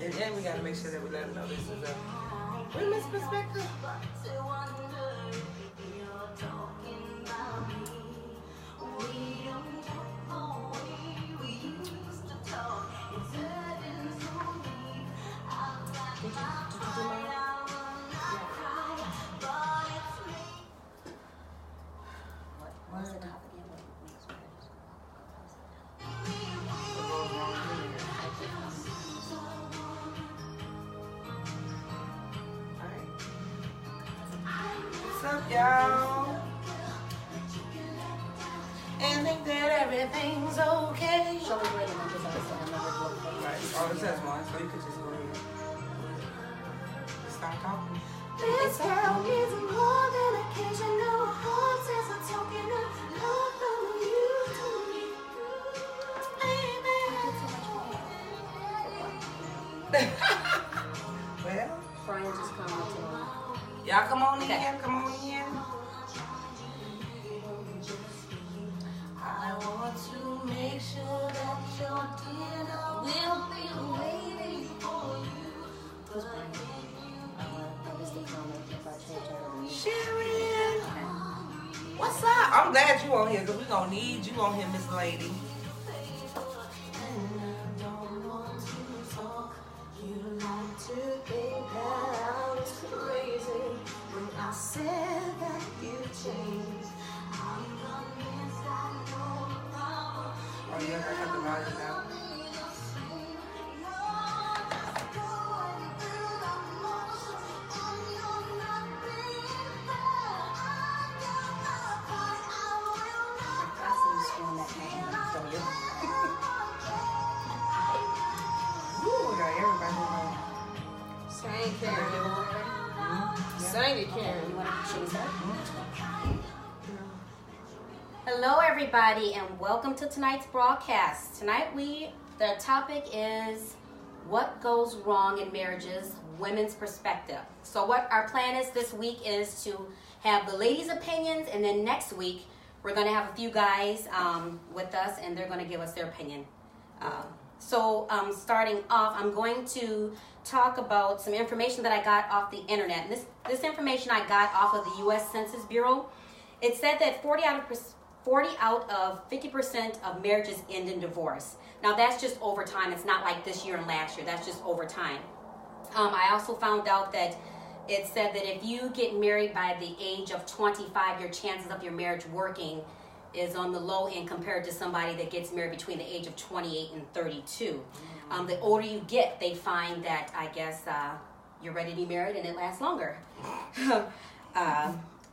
And then we gotta make sure that we let them know this is a women's perspective. What was the topic again? What's up, y'all? And think that everything's okay. Show me where the numbers are so I know where to look for. Right. Oh, it says one, so you could just go ahead. Stop talking. This girl is more than occasional. Heart says a token of love from you to me, baby. Well, Brian just commented on. y'all come on in. Come on in. I want to make sure that your dinner will be waiting for you. Who's Brian? Is the comment about change Sharon, what's up? I'm glad you on here because we're going to need you on here, Miss Lady. I said that you changed. Oh, yeah, I got the volume down. Ooh, we got everybody on. Sang Karen. Sang it, Karen. Hello, everybody, and welcome to tonight's broadcast. Tonight, the topic is what goes wrong in marriages, women's perspective. So, what our plan is this week is to have the ladies' opinions, and then next week we're going to have a few guys with us, and they're going to give us their opinion. Starting off, I'm going to talk about some information that I got off the internet. And this information I got off of the U.S. Census Bureau. It said that 40 out of 50% of marriages end in divorce. Now, that's just over time. It's not like this year and last year. That's just over time. I also found out that it said that if you get married by the age of 25, your chances of your marriage working is on the low end compared to somebody that gets married between the age of 28 and 32. The older you get, they find that, I guess, you're ready to be married and it lasts longer.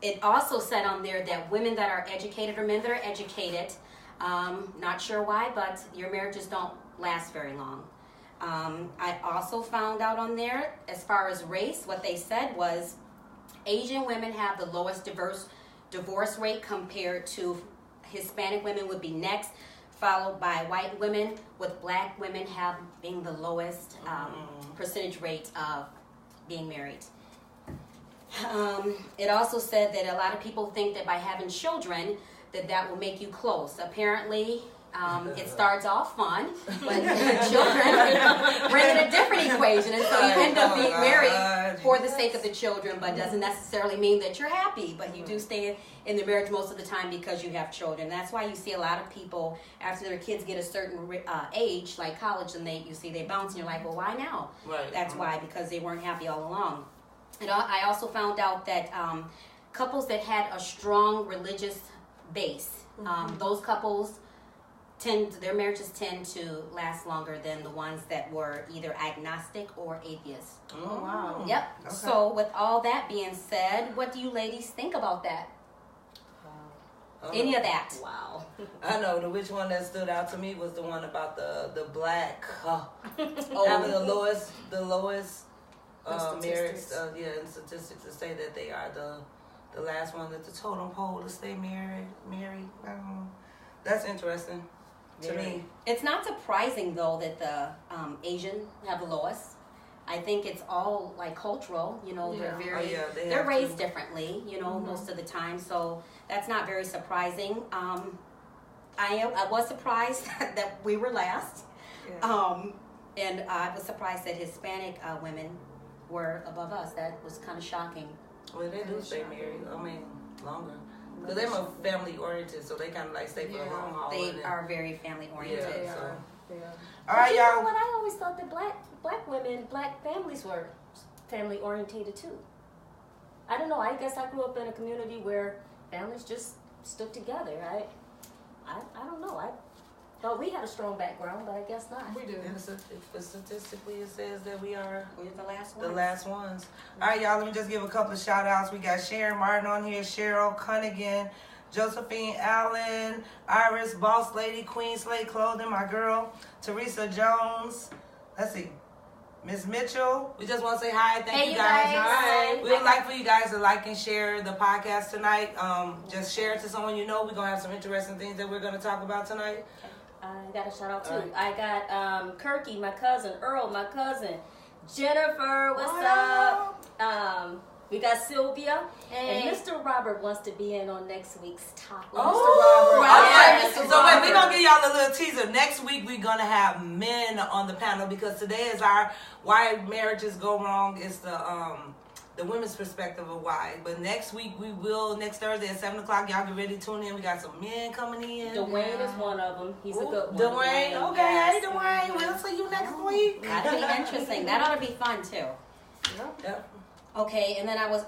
It also said on there that women that are educated or men that are educated, not sure why, but your marriages don't last very long. I also found out on there, as far as race, what they said was Asian women have the lowest divorce rate compared to Hispanic women would be next, followed by white women, with black women having the lowest percentage rate of being married. It also said that a lot of people think that by having children, that will make you close. Apparently, it starts off fun, but children bring in a different equation, and so you end up being married for the sake of the children, but doesn't necessarily mean that you're happy, but you do stay in the marriage most of the time because you have children. That's why you see a lot of people, after their kids get a certain age, like college, and they bounce, and you're like, well, why now? Right. That's why, because they weren't happy all along. And I also found out that couples that had a strong religious base, those couples their marriages tend to last longer than the ones that were either agnostic or atheist. Oh, wow. Yep. Okay. So with all that being said, what do you ladies think about that? Any of that? Wow. I know which one that stood out to me was the one about the black having the lowest marriage. In statistics to say that they are the last one at the totem pole to stay married. That's interesting to me. It's not surprising though that the Asian have the lowest. I think it's all like cultural, they're very, they're raised differently, most of the time. So that's not very surprising. I was surprised that we were last. And I was surprised that Hispanic women were above us. That was kind of shocking. Well, they do stay married. I mean, longer. Because they're more family oriented, so they kind of like stay for the long haul. They are very family oriented. Yeah, so. All right, you y'all. know what? I always thought that black women, black families were family orientated too. I don't know. I guess I grew up in a community where families just stuck together. I don't know. I thought we had a strong background, but I guess not. We do. And statistically, it says that we're the last the ones. last ones. All right, y'all. Let me just give a couple of shout outs. We got Sharon Martin on here, Cheryl Cunningham, Josephine Allen, Iris, Boss Lady, Queen Slate Clothing, my girl, Teresa Jones. Let's see. Miss Mitchell, we just want to say hi. Thank you guys. Hi. We would like for you guys to like and share the podcast tonight. Just share it to someone you know. We're going to have some interesting things that we're going to talk about tonight. I got a shout out too. All right. I got Kirky, my cousin, Earl, my cousin, Jennifer, what's What up? We got Sylvia, Hey. and Mr. Robert wants to be in on next week's topic. Oh, Robert. okay. So wait, we're going to give y'all a little teaser. Next week, we're going to have men on the panel because today is our Why Marriages Go Wrong. It's the women's perspective of why. But next week, next Thursday at 7 o'clock, y'all get ready to tune in. We got some men coming in. Dwayne is one of them. He's a good one. Dwayne, okay. Yes. Hey, Dwayne, we'll see you next week. That'd be interesting. That ought to be fun too. Yep. Okay, and then I was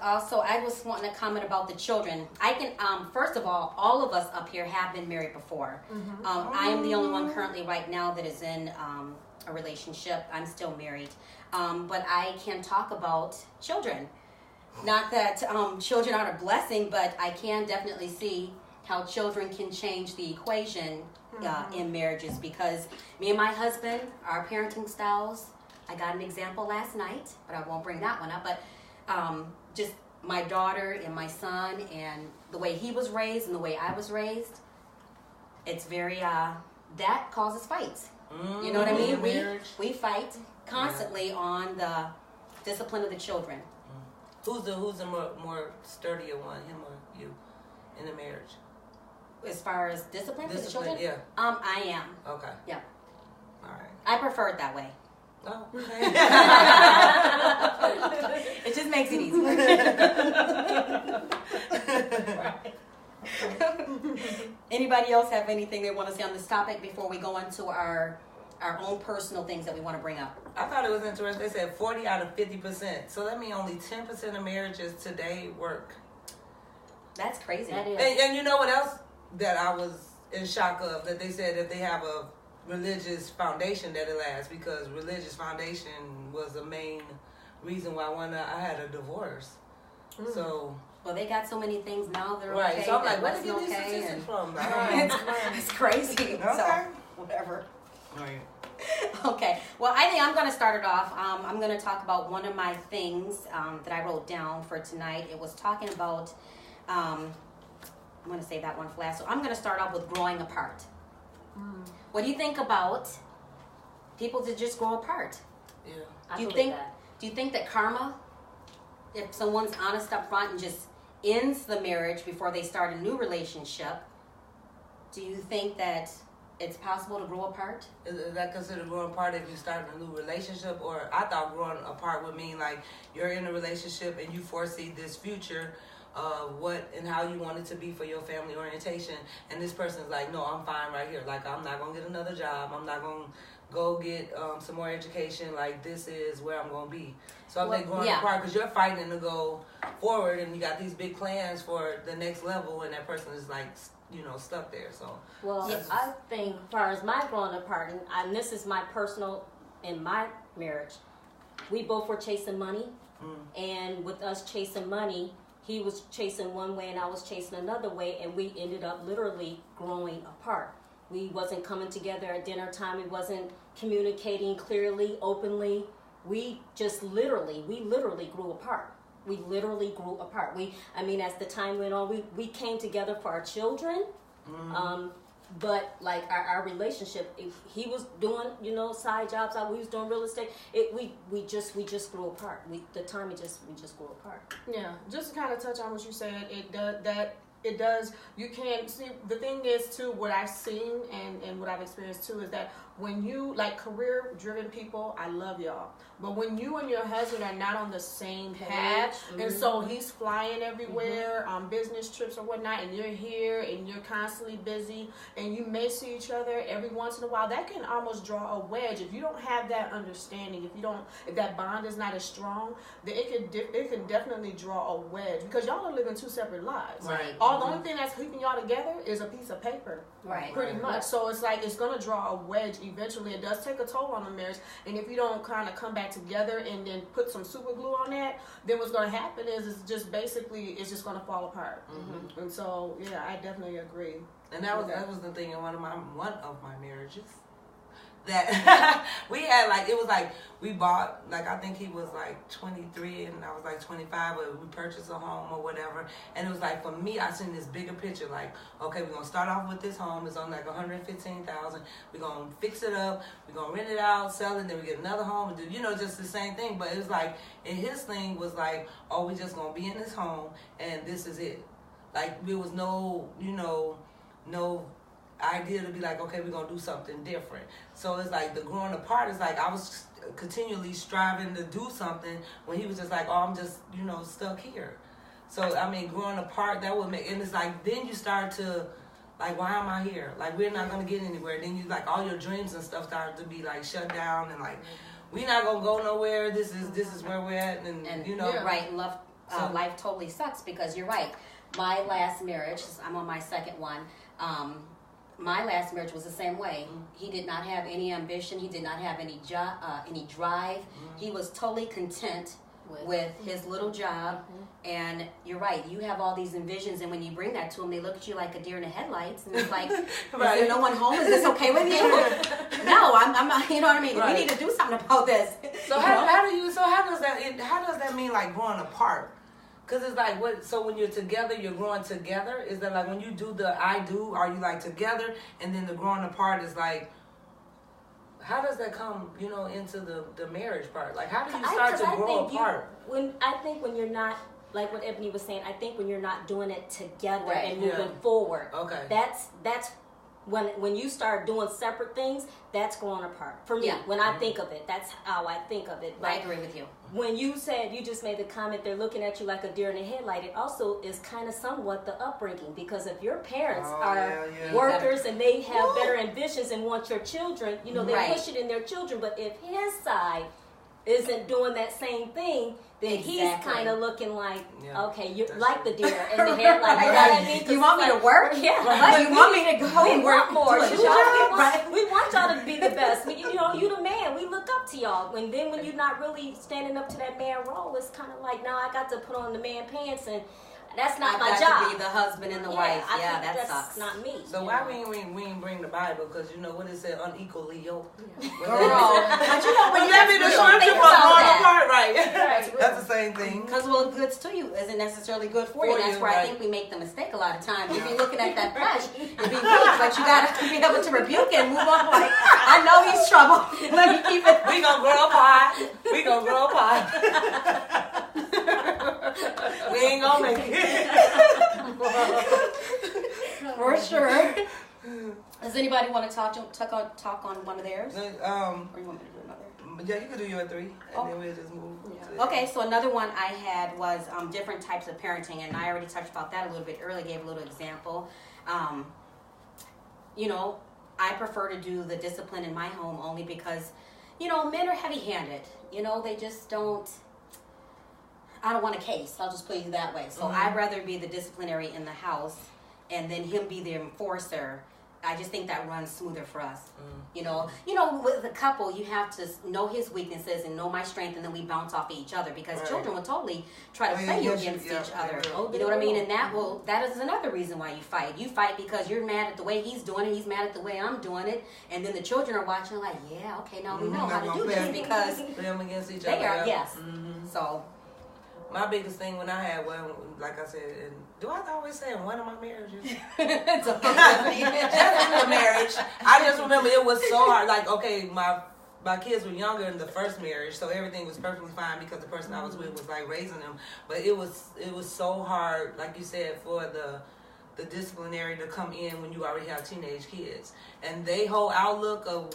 wanting to comment about the children. I can, first of all of us up here have been married before. I am the only one currently right now that is in a relationship. I'm still married. But I can talk about children. Not that children aren't a blessing, but I can definitely see how children can change the equation in marriages because me and my husband, our parenting styles, I got an example last night, but I won't bring that one up, but just my daughter and my son and the way he was raised and the way I was raised, it's very, that causes fights. You know what I mean? We fight constantly on the discipline of the children. Who's the more sturdier one, him or you, in the marriage? As far as discipline for the children? Yeah. I am. Okay. Yeah. All right. I prefer it that way. Oh, okay. It just makes it easier. Anybody else have anything they want to say on this topic before we go into our own personal things that we want to bring up? I thought it was interesting. They said 40 out of 50%. So that means only 10% of marriages today work. That's crazy. That is. And you know what else that I was in shock of? That they said if they have a religious foundation that it lasts, because religious foundation was the main reason why I had a divorce. So Well, they got so many things now. They're right. okay. So I'm like, where what's did you get these okay, statistics and from? it's crazy. Okay. So whatever. Right. Okay. Well, I think I'm going to start it off. I'm going to talk about one of my things that I wrote down for tonight. It was talking about. I'm going to save that one for last. So I'm going to start off with growing apart. What do you think about people that just grow apart? Yeah. I Do you believe think? that. Do you think that karma, if someone's honest up front and just ends the marriage before they start a new relationship, do you think that it's possible to grow apart? Is that considered growing apart if you start a new relationship? Or I thought growing apart would mean like you're in a relationship and you foresee this future what and how you want it to be for your family orientation, and this person's like, no, I'm fine right here. Like, I'm not going to get another job. I'm not going to go get some more education. Like, this is where I'm going to be. So I'm growing apart because you're fighting to go forward and you got these big plans for the next level, and that person is like, stuck there. So Well, I think as far as my growing apart, and this is my personal, in my marriage, we both were chasing money. And with us chasing money, he was chasing one way and I was chasing another way, and we ended up literally growing apart. We wasn't coming together at dinner time. We wasn't communicating clearly, openly. We literally grew apart. We literally grew apart. As the time went on, we came together for our children. But like our relationship, he was doing, side jobs, we was doing real estate. We just grew apart. We just grew apart. Yeah, just to kind of touch on what you said, it does. You can see, the thing is too, what I've seen and what I've experienced too is that when you, like, career-driven people, I love y'all. But when you and your husband are not on the same path, and so he's flying everywhere on business trips or whatnot, and you're here and you're constantly busy, and you may see each other every once in a while, that can almost draw a wedge. If you don't have that understanding, if that bond is not as strong, then it can definitely draw a wedge, because y'all are living two separate lives. Right. The only thing that's keeping y'all together is a piece of paper. Right. Pretty much. So it's like it's gonna draw a wedge eventually. It does take a toll on the marriage, and if you don't kind of come back together and then put some super glue on that, then what's gonna happen is it's just gonna fall apart. And so yeah, I definitely agree. And that was the thing in one of my marriages. That we had, like, it was like we bought, like, I think he was like 23 and I was like 25, but we purchased a home or whatever. And it was like, for me, I seen this bigger picture, like, okay, we're gonna start off with this home. It's on like $115,000. We're gonna fix it up. We're gonna rent it out, sell it, then we get another home and do, just the same thing. But it was like, and his thing was like, oh, we just gonna be in this home and this is it. Like, there was no idea to be like, okay, we're gonna do something different. So it's like the growing apart is like I was continually striving to do something when he was just like, oh, I'm just stuck here. So I mean, growing apart, that would make, and it's like then you start to like, why am I here? Like, we're not gonna get anywhere. Then you, like, all your dreams and stuff start to be like shut down, and like we're not gonna go nowhere. This is where we're at, and right. Life totally sucks, because you're right. My last marriage, I'm on my second one. My last marriage was the same way. He did not have any ambition. He did not have any job, any drive. He was totally content with his little job. And you're right. You have all these envisions, and when you bring that to them, they look at you like a deer in the headlights, and it's like, right. Is there no one home? Is this okay with you? No, I'm not. You know what I mean? Right. We need to do something about this. So how does that mean, like, growing apart? Because it's like, what? So when you're together, you're growing together? Is that like when you do the I do, are you like together? And then the growing apart is like, how does that come, into the marriage part? Like, how do you start to grow apart? I think when you're not, like what Ebony was saying, I think when you're not doing it together, right, and moving forward, okay, that's when you start doing separate things, that's growing apart. For me, when I think of it, that's how I think of it. I agree with you. When you just made the comment, they're looking at you like a deer in the headlight, it also is kind of somewhat the upbringing. Because if your parents are workers and they have better ambitions and want your children, they push it in their children. But if his side isn't doing that same thing, then he's kind of looking like, okay, you're like the deer in the headlight. You know what I mean? You want me to work? Yeah. Like, you want me to go and work more? We want y'all to be the best. You the man. We look up to y'all. And then when you're not really standing up to that man role, it's kind of like, now I got to put on the man pants, and that's not my job. To be the husband and the wife. Yeah, that sucks. Not me. So why we ain't bring the Bible? Because what it said, unequally yoked. Girl, but when you let me the scripture for growing apart, right? That's the same thing. Because what good's to you isn't necessarily good for you. That's where I think we make the mistake a lot of times. You be looking at that flesh, it be weak, but you gotta be able to rebuke it and move on. Like, I know he's trouble. Let me keep it. We gonna grow apart. We gonna grow apart. We ain't gonna make it. For sure. Does anybody want to talk on one of theirs? Or you want me to do another? Yeah, you can do your 3, and then we'll just move. Yeah. Okay, so another one I had was different types of parenting, and I already touched about that a little bit earlier, gave a little example. I prefer to do the discipline in my home only because, men are heavy-handed. They just don't. I don't want a case. I'll just put it that way. So I'd rather be the disciplinary in the house and then him be the enforcer. I just think that runs smoother for us. With a couple, you have to know his weaknesses and know my strength, and then we bounce off of each other, because children will totally try to play you against each other. You know what I mean? And that is another reason why you fight. You fight because you're mad at the way he's doing it, he's mad at the way I'm doing it, and then the children are watching like, yeah, okay, now we know how to do this because them against each they other. Are, yes. So. My biggest thing when I had like I said, and do I always say in one of my marriages? It's a marriage. I just remember it was so hard. Like, okay, my kids were younger in the first marriage, so everything was perfectly fine because the person I was with was like raising them. But it was so hard, like you said, for the the disciplinary to come in when you already have teenage kids. And they whole outlook of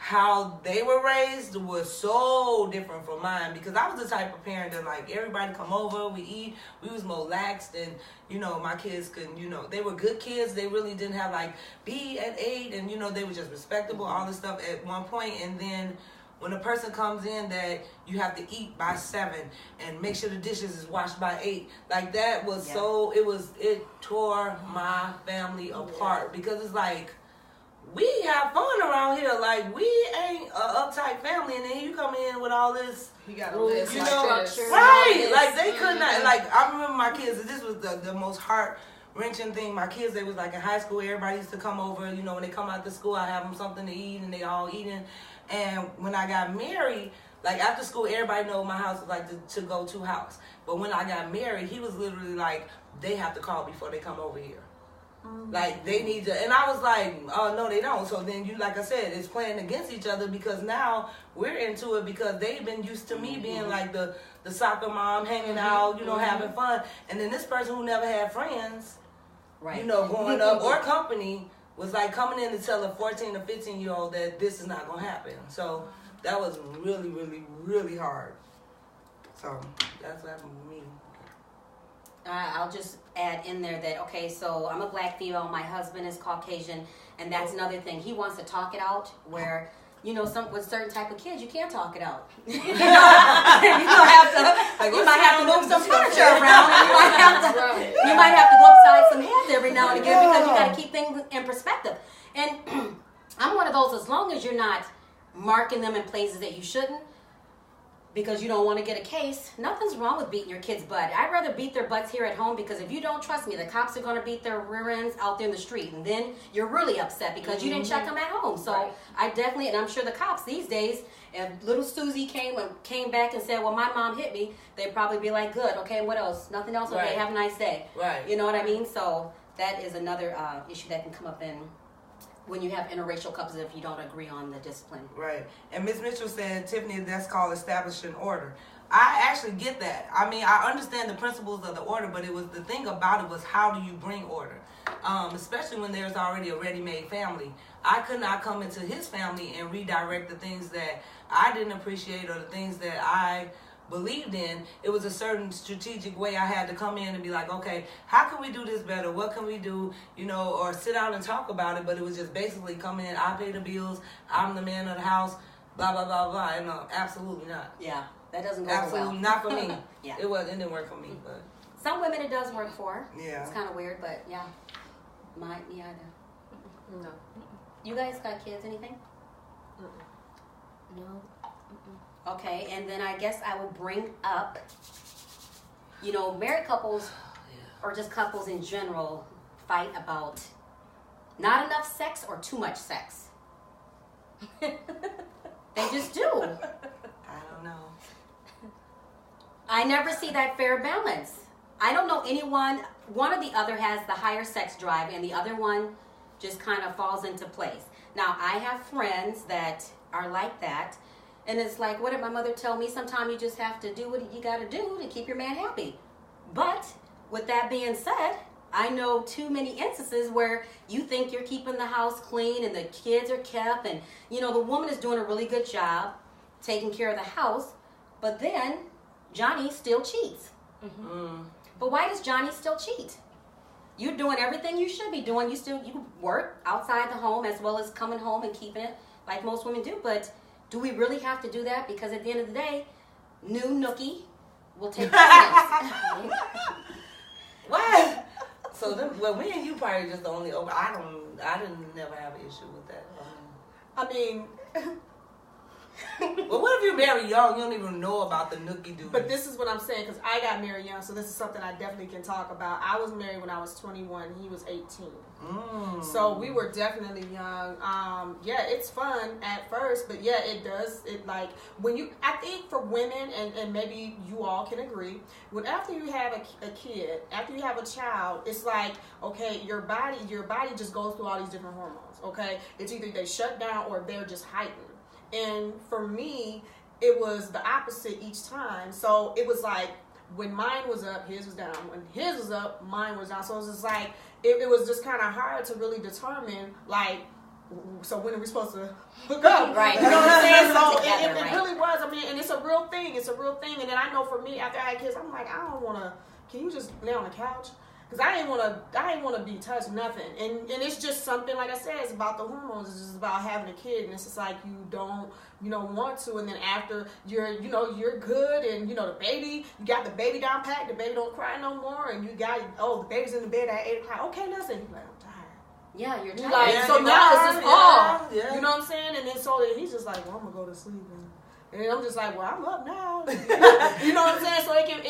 how they were raised was so different from mine, because I was the type of parent that, like, everybody come over, we eat, we was more laxed, and, you know, my kids could, you know, they were good kids. They really didn't have, like, be at 8, and, you know, they were just respectable, all this stuff at one point. And then when a person comes in that you have to eat by 7 and make sure the dishes is washed by 8, like, that was so, it tore my family apart, because it's like, we have fun around here. Like, we ain't a uptight family, and then you come in with all this. You got a list, you like know, this. right? Like, they could not. Like, I remember my kids. This was the most heart-wrenching thing. My kids, they was like in high school. Everybody used to come over. You know, when they come out to school, I have them something to eat, and they all eating. And when I got married, like, after school, everybody know my house was like the to-go-to house. But when I got married, he was literally like, they have to call before they come over here. Like, they need to, and I was like, oh, no, they don't. So then you, like I said, it's playing against each other, because now we're into it, because they've been used to me being like the soccer mom, hanging out, you know, having fun. And then this person who never had friends, you know, growing up, or company, was like coming in to tell a 14 or 15-year-old that this is not going to happen. So that was really, really, really hard. So that's what happened with me. I'll just add in there that, okay, so I'm a black female, my husband is Caucasian, and that's another thing. He wants to talk it out, where, you know, with certain type of kids, you can't talk it out. you might have to move some furniture around, and you might have to go upside some heads every now and again, because you got to keep things in perspective. And I'm one of those, as long as you're not marking them in places that you shouldn't, because you don't want to get a case, nothing's wrong with beating your kids' butt. I'd rather beat their butts here at home, because if you don't trust me, the cops are going to beat their rear ends out there in the street, and then you're really upset because you didn't check them at home. So I definitely, and I'm sure the cops these days, if little Susie came back and said, well, my mom hit me, they'd probably be like, good, okay, what else? Nothing else? Okay, have a nice day. You know what I mean? So that is another issue that can come up in when you have interracial couples, if you don't agree on the discipline. Right. And Ms. Mitchell said, Tiffany, that's called establishing order. I actually get that. I mean, I understand the principles of the order, but it was, the thing about it was, how do you bring order? Especially when there's already a ready-made family. I could not come into his family and redirect the things that I didn't appreciate, or the things that I believed in. It was a certain strategic way I had to come in and be like, okay, how can we do this better? What can we do? You know, or sit down and talk about it. But it was just basically come in, I pay the bills, I'm the man of the house, blah, blah, blah, blah. And absolutely not. Yeah, that doesn't go absolutely well. Not for me. It didn't work for me. But some women it does work for. Yeah. It's kind of weird, but yeah. Me either. No. You guys got kids, anything? No? Okay, and then I guess I will bring up, you know, married couples, or just couples in general, fight about not enough sex or too much sex. They just do. I don't know. I never see that fair balance. I don't know anyone, one or the other has the higher sex drive, and the other one just kind of falls into place. Now, I have friends that are like that. And it's like, what did my mother tell me? Sometimes you just have to do what you got to do to keep your man happy. But with that being said, I know too many instances where you think you're keeping the house clean and the kids are kept, and, you know, the woman is doing a really good job taking care of the house, but then Johnny still cheats. But why does Johnny still cheat? You're doing everything you should be doing. You work outside the home as well as coming home and keeping it like most women do, but do we really have to do that? Because at the end of the day, new nookie will take precedence. What? So me and you probably just the only. I didn't never have an issue with that. I mean, well, what if you're married young? You don't even know about the nookie dude. But this is what I'm saying, because I got married young, so this is something I definitely can talk about. I was married when I was 21. He was 18. So we were definitely young. Yeah, it's fun at first, but yeah, it does. It like when you, I think for women, and maybe you all can agree, when after you have a kid, after you have a child, it's like, okay, your body just goes through all these different hormones. Okay, it's either they shut down or they're just heightened. And for me, it was the opposite each time. So it was like when mine was up, his was down. When his was up, mine was down. So it was just like it was just kind of hard to really determine, like, so when are we supposed to hook up? Right. You know what I'm saying? So Together, it really was. I mean, and it's a real thing. It's a real thing. And then I know for me, after I had kids, I'm like, I don't want to. Can you just lay on the couch? Because I ain't want to be touched, nothing. And it's just something, like I said, it's about the hormones. It's just about having a kid, and it's just like you don't want to. And then after you're good, and the baby, you got the baby down pat, the baby don't cry no more, and you got the baby's in the bed at 8 o'clock. Okay, listen, you're like, I'm tired. Yeah, you're tired. Like, yeah, so now it's just off. Yeah. You know what I'm saying? And then so he's just like, well, I'm gonna go to sleep. And I'm just like, well, I'm up now. You know what I'm saying? So it can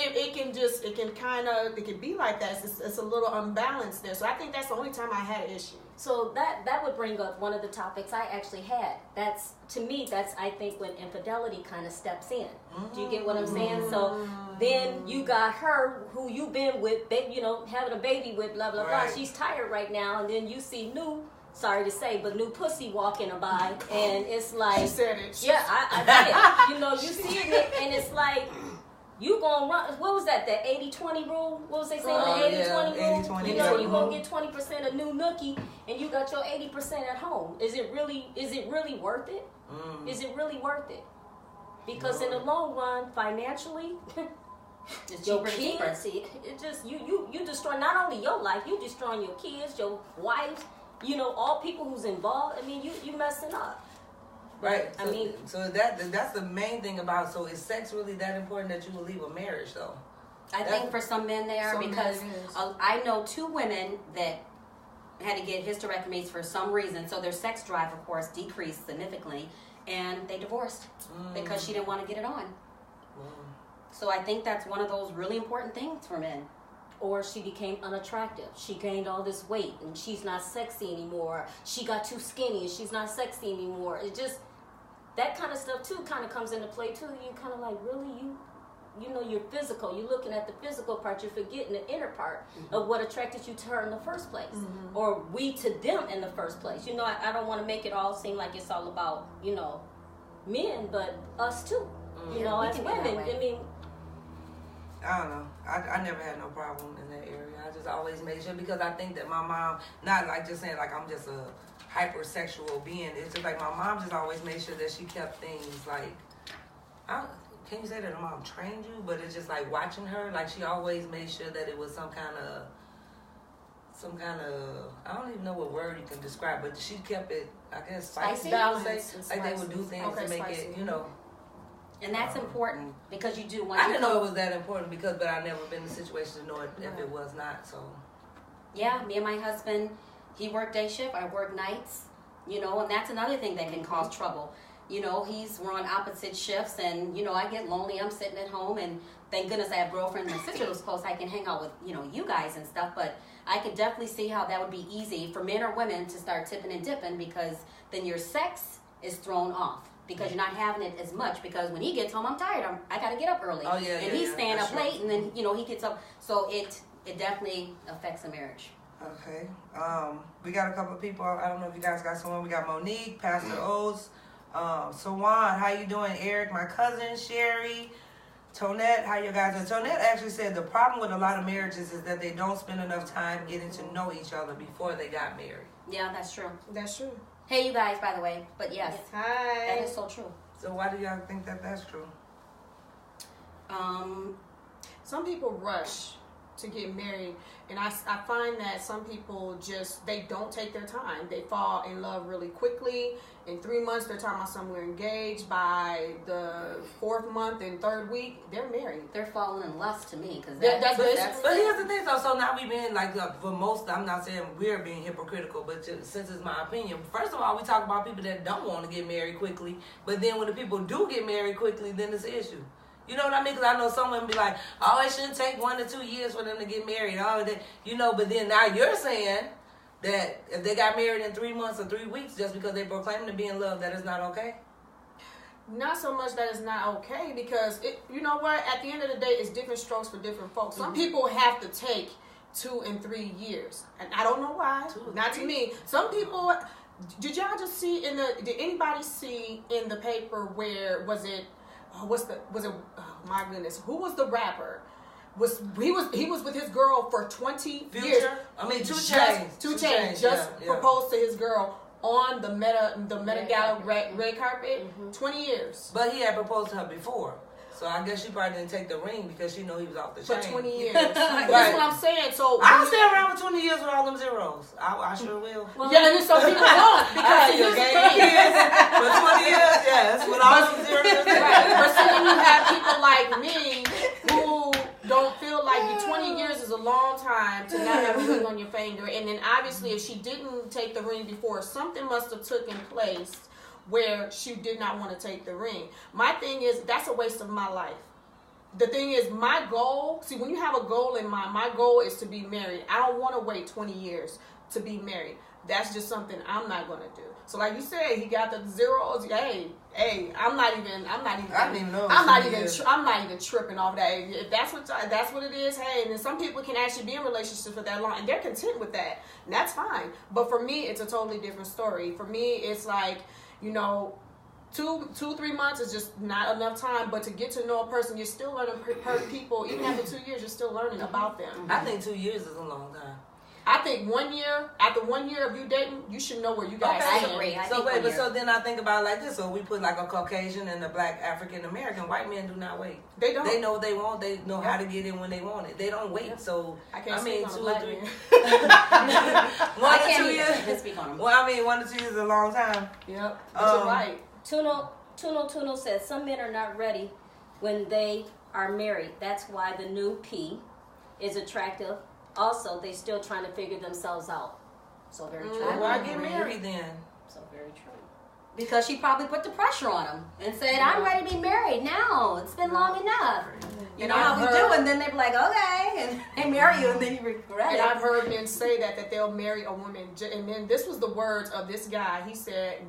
be like that. It's a little unbalanced there. So I think that's the only time I had an issue. So that would bring up one of the topics I actually had. That's I think when infidelity kind of steps in. Do you get what I'm saying? So then you got her who you've been with, having a baby with, blah blah blah. She's tired right now, and then you see new. Sorry to say, but new pussy walking by, and it's like, she said it. Yeah, I did. You see it, and it's like, you gonna run. What was that? The 80-20 rule? What was they saying? The 80-20 rule. 80-20, You gonna get 20% of new nookie, and you got your 80% at home. Is it really worth it? Is it really worth it? Because in the long run, financially, It's your cheaper to keep her. kids, it just you destroy not only your life, you destroying your kids, your wives. All people who's involved. I mean, you messing up. Right. So, that's the main thing about. So is sex really that important that you will leave a marriage though? I think for some men they are, because I know 2 women that had to get hysterectomies for some reason. So their sex drive, of course, decreased significantly, and they divorced because she didn't want to get it on. So I think that's one of those really important things for men. Or she became unattractive. She gained all this weight, and she's not sexy anymore. She got too skinny, and she's not sexy anymore. It just, that kind of stuff too kind of comes into play too. You kind of like, really, you're physical. You're looking at the physical part. You're forgetting the inner part of what attracted you to her in the first place, or we to them in the first place. I don't want to make it all seem like it's all about men, but us too. As women. I mean. I don't know. I never had no problem in that area. I just always made sure, because I think that my mom, not like just saying like I'm just a hypersexual being. It's just like my mom just always made sure that she kept things like, can you say that her mom trained you? But it's just like watching her, like she always made sure that it was some kind of, I don't even know what word you can describe, but she kept it, I guess, spicy. Like they would do things to make it, And that's important, because you do. I didn't know it was that important but I never been in a situation to know if it was not. So. Yeah, me and my husband, he worked day shift, I work nights, and that's another thing that can cause trouble. We're on opposite shifts, and, I get lonely. I'm sitting at home, and thank goodness I have girlfriends. My sister was close. I can hang out with, you guys and stuff, but I could definitely see how that would be easy for men or women to start tipping and dipping, because then your sex is thrown off. Because you're not having it as much, because when he gets home, I'm tired. I got to get up early. Oh, yeah, and he's staying up late, and then, he gets up. So it definitely affects a marriage. Okay. We got a couple of people. I don't know if you guys got someone. We got Monique, Pastor O's, Sawan. How you doing? Eric, my cousin, Sherry, Tonette. How you guys doing? Tonette actually said the problem with a lot of marriages is that they don't spend enough time getting to know each other before they got married. Yeah, that's true. That's true. Hey, you guys, by the way. But yes, hi. that is so true. So why do y'all think that that's true? Some people rush to get married, and I find that some people they don't take their time. They fall in love really quickly. In 3 months, they're talking about somewhere engaged. By the 4th month and 3rd week, they're married. They're falling in lust to me, because But here's the thing, though. So now we've been like, for most, I'm not saying we're being hypocritical, but since it's my opinion, first of all, we talk about people that don't want to get married quickly, but then when the people do get married quickly, then it's an issue. You know what I mean? Because I know some women be like, oh, it shouldn't take 1 to 2 years for them to get married. Oh, but then now you're saying that if they got married in 3 months or 3 weeks just because they proclaim to be in love, that is not okay? Not so much that it's not okay, because you know what? At the end of the day, it's different strokes for different folks. Some people have to take 2 and 3 years, and I don't know why. Not to me. Some people. Did y'all just see did anybody see in the paper where was it? Oh my goodness, who was the rapper he was with his girl for 20 Future? years. I mean, 2 Chainz. 2 Chainz just proposed to his girl on the Met Gala red carpet. 20 years. But he had proposed to her before. So I guess she probably didn't take the ring because she know he was off the chain. For 20 years. That's what I'm saysaying. So I'll stay around for 20 years with all them zeros. I sure will. Well, yeah, and some people won't because you gave years for 20 years, yes, with all them zeros. Right. But see, when you have people like me who don't feel like 20 years is a long time to not have a ring on your finger, and then obviously if she didn't take the ring before, something must have taken place where she did not want to take the ring. My thing is, that's a waste of my life. The thing is, my goal, see, when you have a goal in mind, my goal is to be married. I don't want to wait 20 years to be married. That's just something I'm not going to do. So like you said, he got the zeros. Hey, I'm not even tripping off that. If that's what it is, hey, and then some people can actually be in relationships for that long and they're content with that. And that's fine. But for me, it's a totally different story. For me, it's like, 2-3 months is just not enough time, but to get to know a person, you're still learning people. Even after 2 years, you're still learning about them. I think 2 years is a long time. I think 1 year, after 1 year of you dating, you should know where you guys stand. I agree. So then I think about it like this. So we put like a Caucasian and a black African American. White men do not wait. They don't. They know what they want. They know how to get in when they want it. They don't wait. So I mean, 2 or 3. 1 to 2 years. Speak on them. Well, I mean, 1 to 2 years is a long time. Yep. You're right. Tuno says some men are not ready when they are married. That's why the new P is attractive. Also, they still trying to figure themselves out. So very true. Why get married then? So very true. Because she probably put the pressure on him and said, I'm ready to be married now. It's been long enough. You know how we do, and then they be like, okay, and they marry you, and then you regret it. And I've heard men say that they'll marry a woman, and then this was the words of this guy. He said,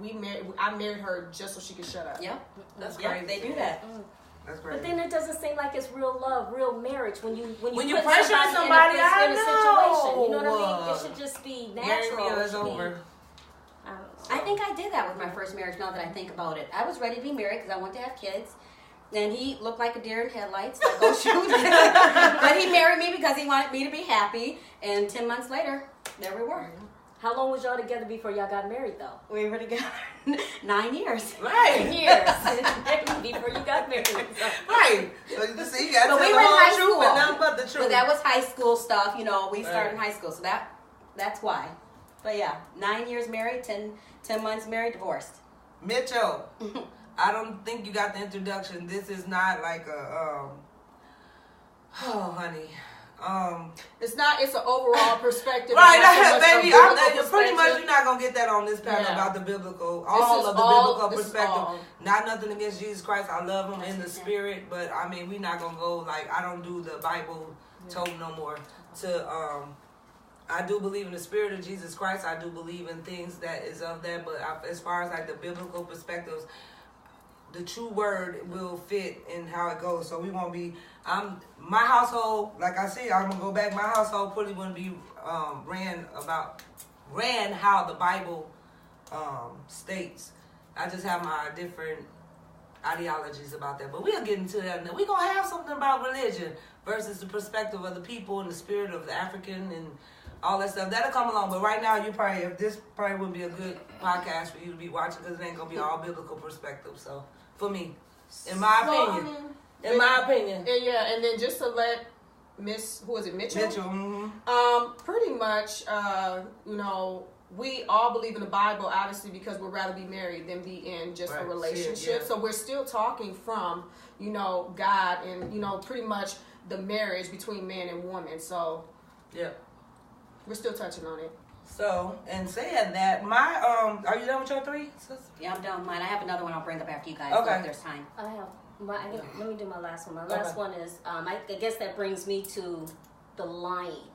I married her just so she could shut up. Yep. That's crazy. They do that. That's crazy. But then it doesn't seem like it's real love, real marriage when you put pressure somebody in a situation. You know know. what I mean? It should just be natural. It's over. I think I did that with my first marriage, now that I think about it. I was ready to be married because I wanted to have kids. And he looked like a deer in headlights, like, oh shoot. But he married me because he wanted me to be happy. And 10 months later, there we were. How long was y'all together before y'all got married, though? We were together 9 years. Right. 9 years before you got married. Right. So you see, you got to But tell we the were in whole high truth school. and nothing but the truth. So that was high school stuff, we started in high school. So that's why. But yeah, 9 years married, 10 months married, divorced. Mitchell, I don't think you got the introduction. This is not like a, oh, honey. It's an overall perspective. Right, baby. Pretty much you're not gonna get that on this panel about the biblical, biblical perspective. Not nothing against Jesus Christ. I love him in the spirit, but I mean, we're not gonna go like I don't do the Bible told no more. I do believe in the spirit of Jesus Christ. I do believe in things that is of that, but as far as like the biblical perspectives, the true word will fit in how it goes. So we won't be. My household, like I said, I'm gonna go back. My household probably wouldn't be ran how the Bible states. I just have my different ideologies about that. But we'll get into that. We're gonna have something about religion versus the perspective of the people and the spirit of the African and all that stuff. That'll come along. But right now, this probably would be a good podcast for you to be watching because it ain't gonna be all biblical perspective. So for me, in my opinion. And then just to let Mitchell? Mitchell. Pretty much, we all believe in the Bible, obviously, because we'd rather be married than be in just a relationship. So we're still talking from, God and, pretty much the marriage between man and woman. So, yeah. We're still touching on it. So, and saying that, are you done with your 3? Yeah, I'm done with mine. I have another one I'll bring up after you guys. Okay. If there's time. I have. Let me do my last one. My last one is, I guess that brings me to the lying.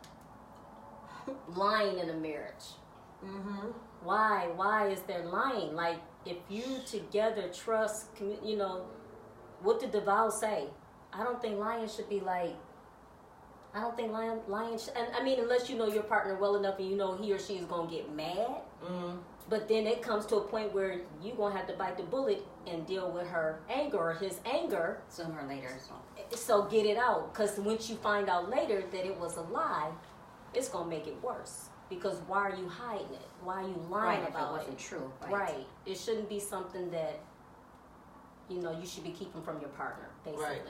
Lying in a marriage. Mm-hmm. Why is there lying? Like, if you together trust, what did the vow say? I don't think lying should be like, lying should, and I mean, unless you know your partner well enough and you know he or she is going to get mad. Mm-hmm. But then it comes to a point where you're going to have to bite the bullet and deal with her anger or his anger. Sooner or later. So get it out. Because once you find out later that it was a lie, it's going to make it worse. Because why are you hiding it? Why are you lying right, about if it wasn't true. Right. It shouldn't be something that, you should be keeping from your partner, basically. Right.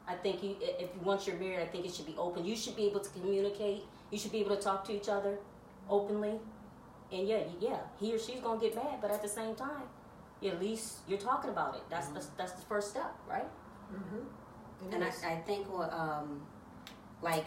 I think if once you're married, I think it should be open. You should be able to communicate. You should be able to talk to each other openly. And yeah, he or she's gonna get mad, but at the same time, at least you're talking about it. That's that's the first step, right? Mm-hmm. And I think like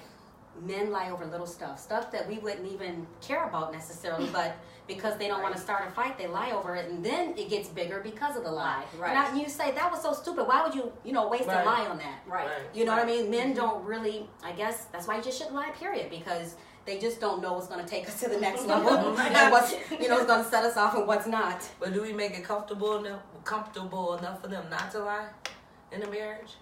men lie over little stuff that we wouldn't even care about necessarily, but because they don't want to start a fight, they lie over it, and then it gets bigger because of the lie. Right. And you say that was so stupid. Why would you waste a lie on that? Right. You know what I mean? Men don't really. I guess that's why you just shouldn't lie. Period. Because they just don't know what's going to take us to the next level, and what's is going to set us off and what's not. But do we make it comfortable enough for them not to lie in a marriage?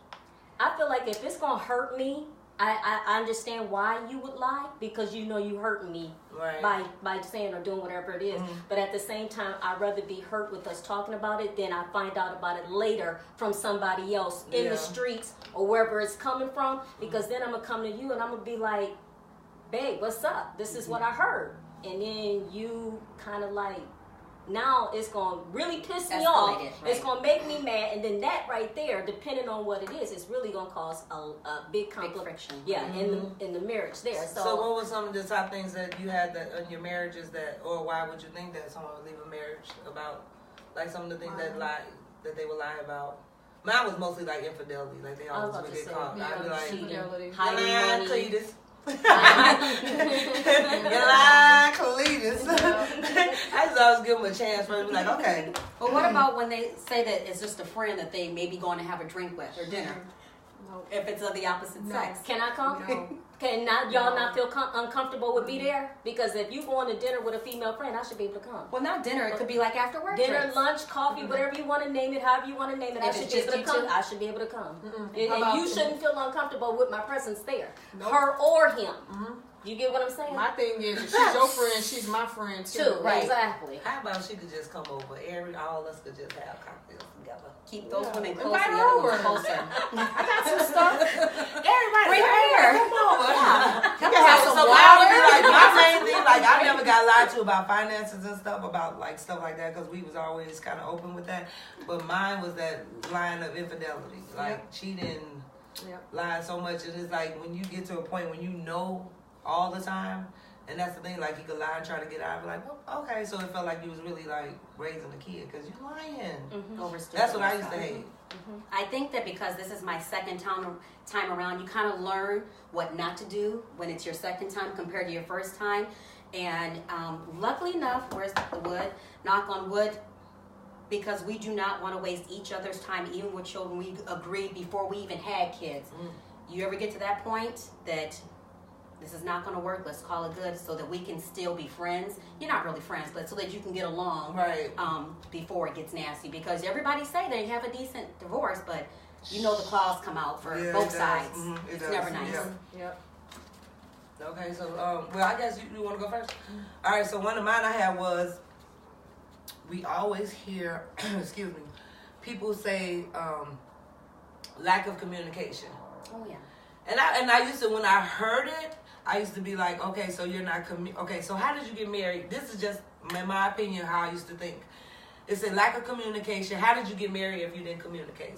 I feel like if it's going to hurt me, I understand why you would lie, because you hurting me by saying or doing whatever it is. But at the same time, I'd rather be hurt with us talking about it than I find out about it later from somebody else in the streets or wherever it's coming from, because then I'm going to come to you and I'm going to be like, babe, what's up? This is what I heard. And then you kind of like, now it's going to really piss me off. Right. It's going to make me mad. And then that right there, depending on what it is really going to cause a big conflict. Big friction. Yeah, in the marriage there. So what were some of the top things that you had in your marriages or why would you think that someone would leave a marriage about? Like some of the things that they would lie about? Mine was mostly like infidelity. Like they always would get caught. I'd be like, cheating, hiding money. Cletus. Cletus. I just always give them a chance for it to be like, okay. Well, what about when they say that it's just a friend that they may be going to have a drink with or dinner? No. If it's of the opposite sex. Can I come? No. Can y'all not feel uncomfortable with me there? Because if you going to dinner with a female friend, I should be able to come. Well, not dinner. It could be like after work. Dinner, trips. Lunch, coffee, whatever you want to name it, however you want to name it. I should be able to come. I should be able to come. And you shouldn't feel uncomfortable with my presence there. Nope. Her or him. You get what I'm saying? My thing is, if she's your friend, she's my friend too. Right. Exactly. How about she could just come over? All of us could just have cocktails together. Keep those women closer. Invite her over. Closer. I got some stuff. Everybody, bring her here. Come over. Yeah. Come have some water. Like my main thing, like I never got lied to about finances and stuff, about like stuff like that, because we was always kind of open with that. But mine was that line of infidelity, like cheating, lying so much. It is like when you get to a point when you know all the time, and that's the thing, like you could lie and try to get out, like, well, okay, so it felt like you was really like raising a kid because you're lying. That's what I used to hate. I think that because this is my second time around, you kind of learn what not to do when it's your second time compared to your first time. And luckily enough, where's the wood? Knock on wood, because we do not want to waste each other's time, even with children. We agreed before we even had kids. You ever get to that point that this is not going to work, let's call it good, so that we can still be friends. You're not really friends, but so that you can get along before it gets nasty. Because everybody say they have a decent divorce, but the claws come out for both sides. It's never nice. Yep. Okay, so well, I guess you want to go first. All right, so one of mine I had was, we always hear, excuse me, people say lack of communication. Oh yeah. And I used to, when I heard it, I used to be like, okay, so you're not okay, so how did you get married? This is just, in my opinion, how I used to think. It's a lack of communication. How did you get married if you didn't communicate?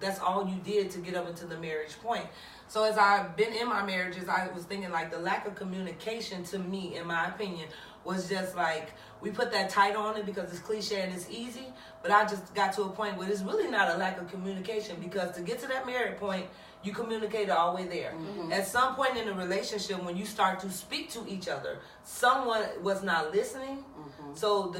That's all you did to get up into the marriage point. So as I've been in my marriages, I was thinking like the lack of communication to me, in my opinion, was just like, we put that title on it because it's cliche and it's easy, but I just got to a point where it's really not a lack of communication, because to get to that married point, you communicated all the way there. At some point in the relationship, when you start to speak to each other, someone was not listening. So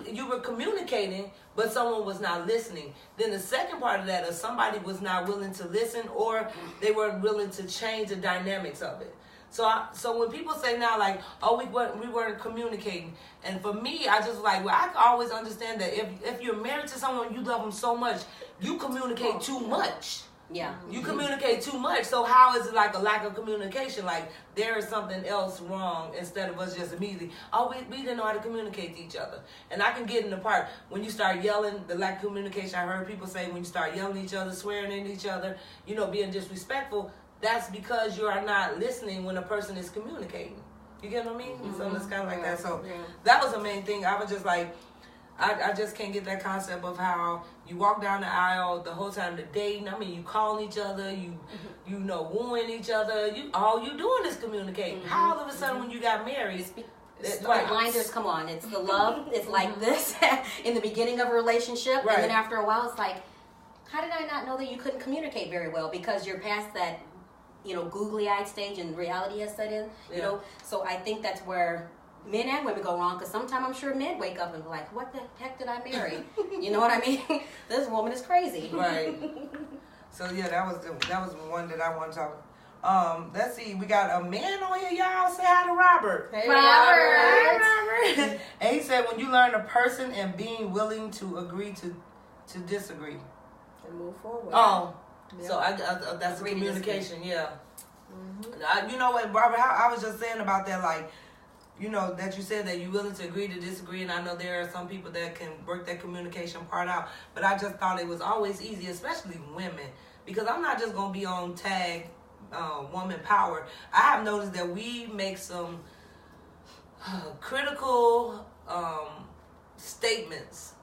you were communicating, but someone was not listening. Then the second part of that is somebody was not willing to listen, or they weren't willing to change the dynamics of it. So when people say now, like, oh, we weren't communicating, and for me, I just like, well, I can always understand that if you're married to someone, you love them so much, you communicate too much. Yeah. You communicate too much, so how is it like a lack of communication? Like there is something else wrong instead of us just immediately, we didn't know how to communicate to each other. And I can get in the part when you start yelling, the lack of communication. I heard people say when you start yelling at each other, swearing at each other, being disrespectful, that's because you are not listening when a person is communicating. You get what I mean? So it's kind of like that. So that was the main thing. I was just like, I just can't get that concept of how you walk down the aisle the whole time to dating. I mean, you calling each other, you wooing each other. All you doing is communicating. How all of a sudden when you got married, blinders come on. It's the love. It's like this in the beginning of a relationship, and then after a while, it's like, how did I not know that you couldn't communicate very well? Because you're past that, googly-eyed stage, and reality has set in. You know, so I think that's where men and women go wrong, because sometimes I'm sure men wake up and be like, what the heck did I marry? You know what I mean? This woman is crazy. Right. So yeah, that was one that I want to talk. Let's see, we got a man on here, y'all. Say hi to Robert. Hey, Robert. Robert. Hi, Robert. And he said, when you learn a person and being willing to agree to disagree. And move forward. Oh, yeah. So that's Agree communication, yeah. You know what, Robert, I was just saying about that, like, that you said that you're willing to agree to disagree, and I know there are some people that can work that communication part out, but I just thought it was always easy, especially women, because I'm not just going to be on tag woman power. I have noticed that we make some critical statements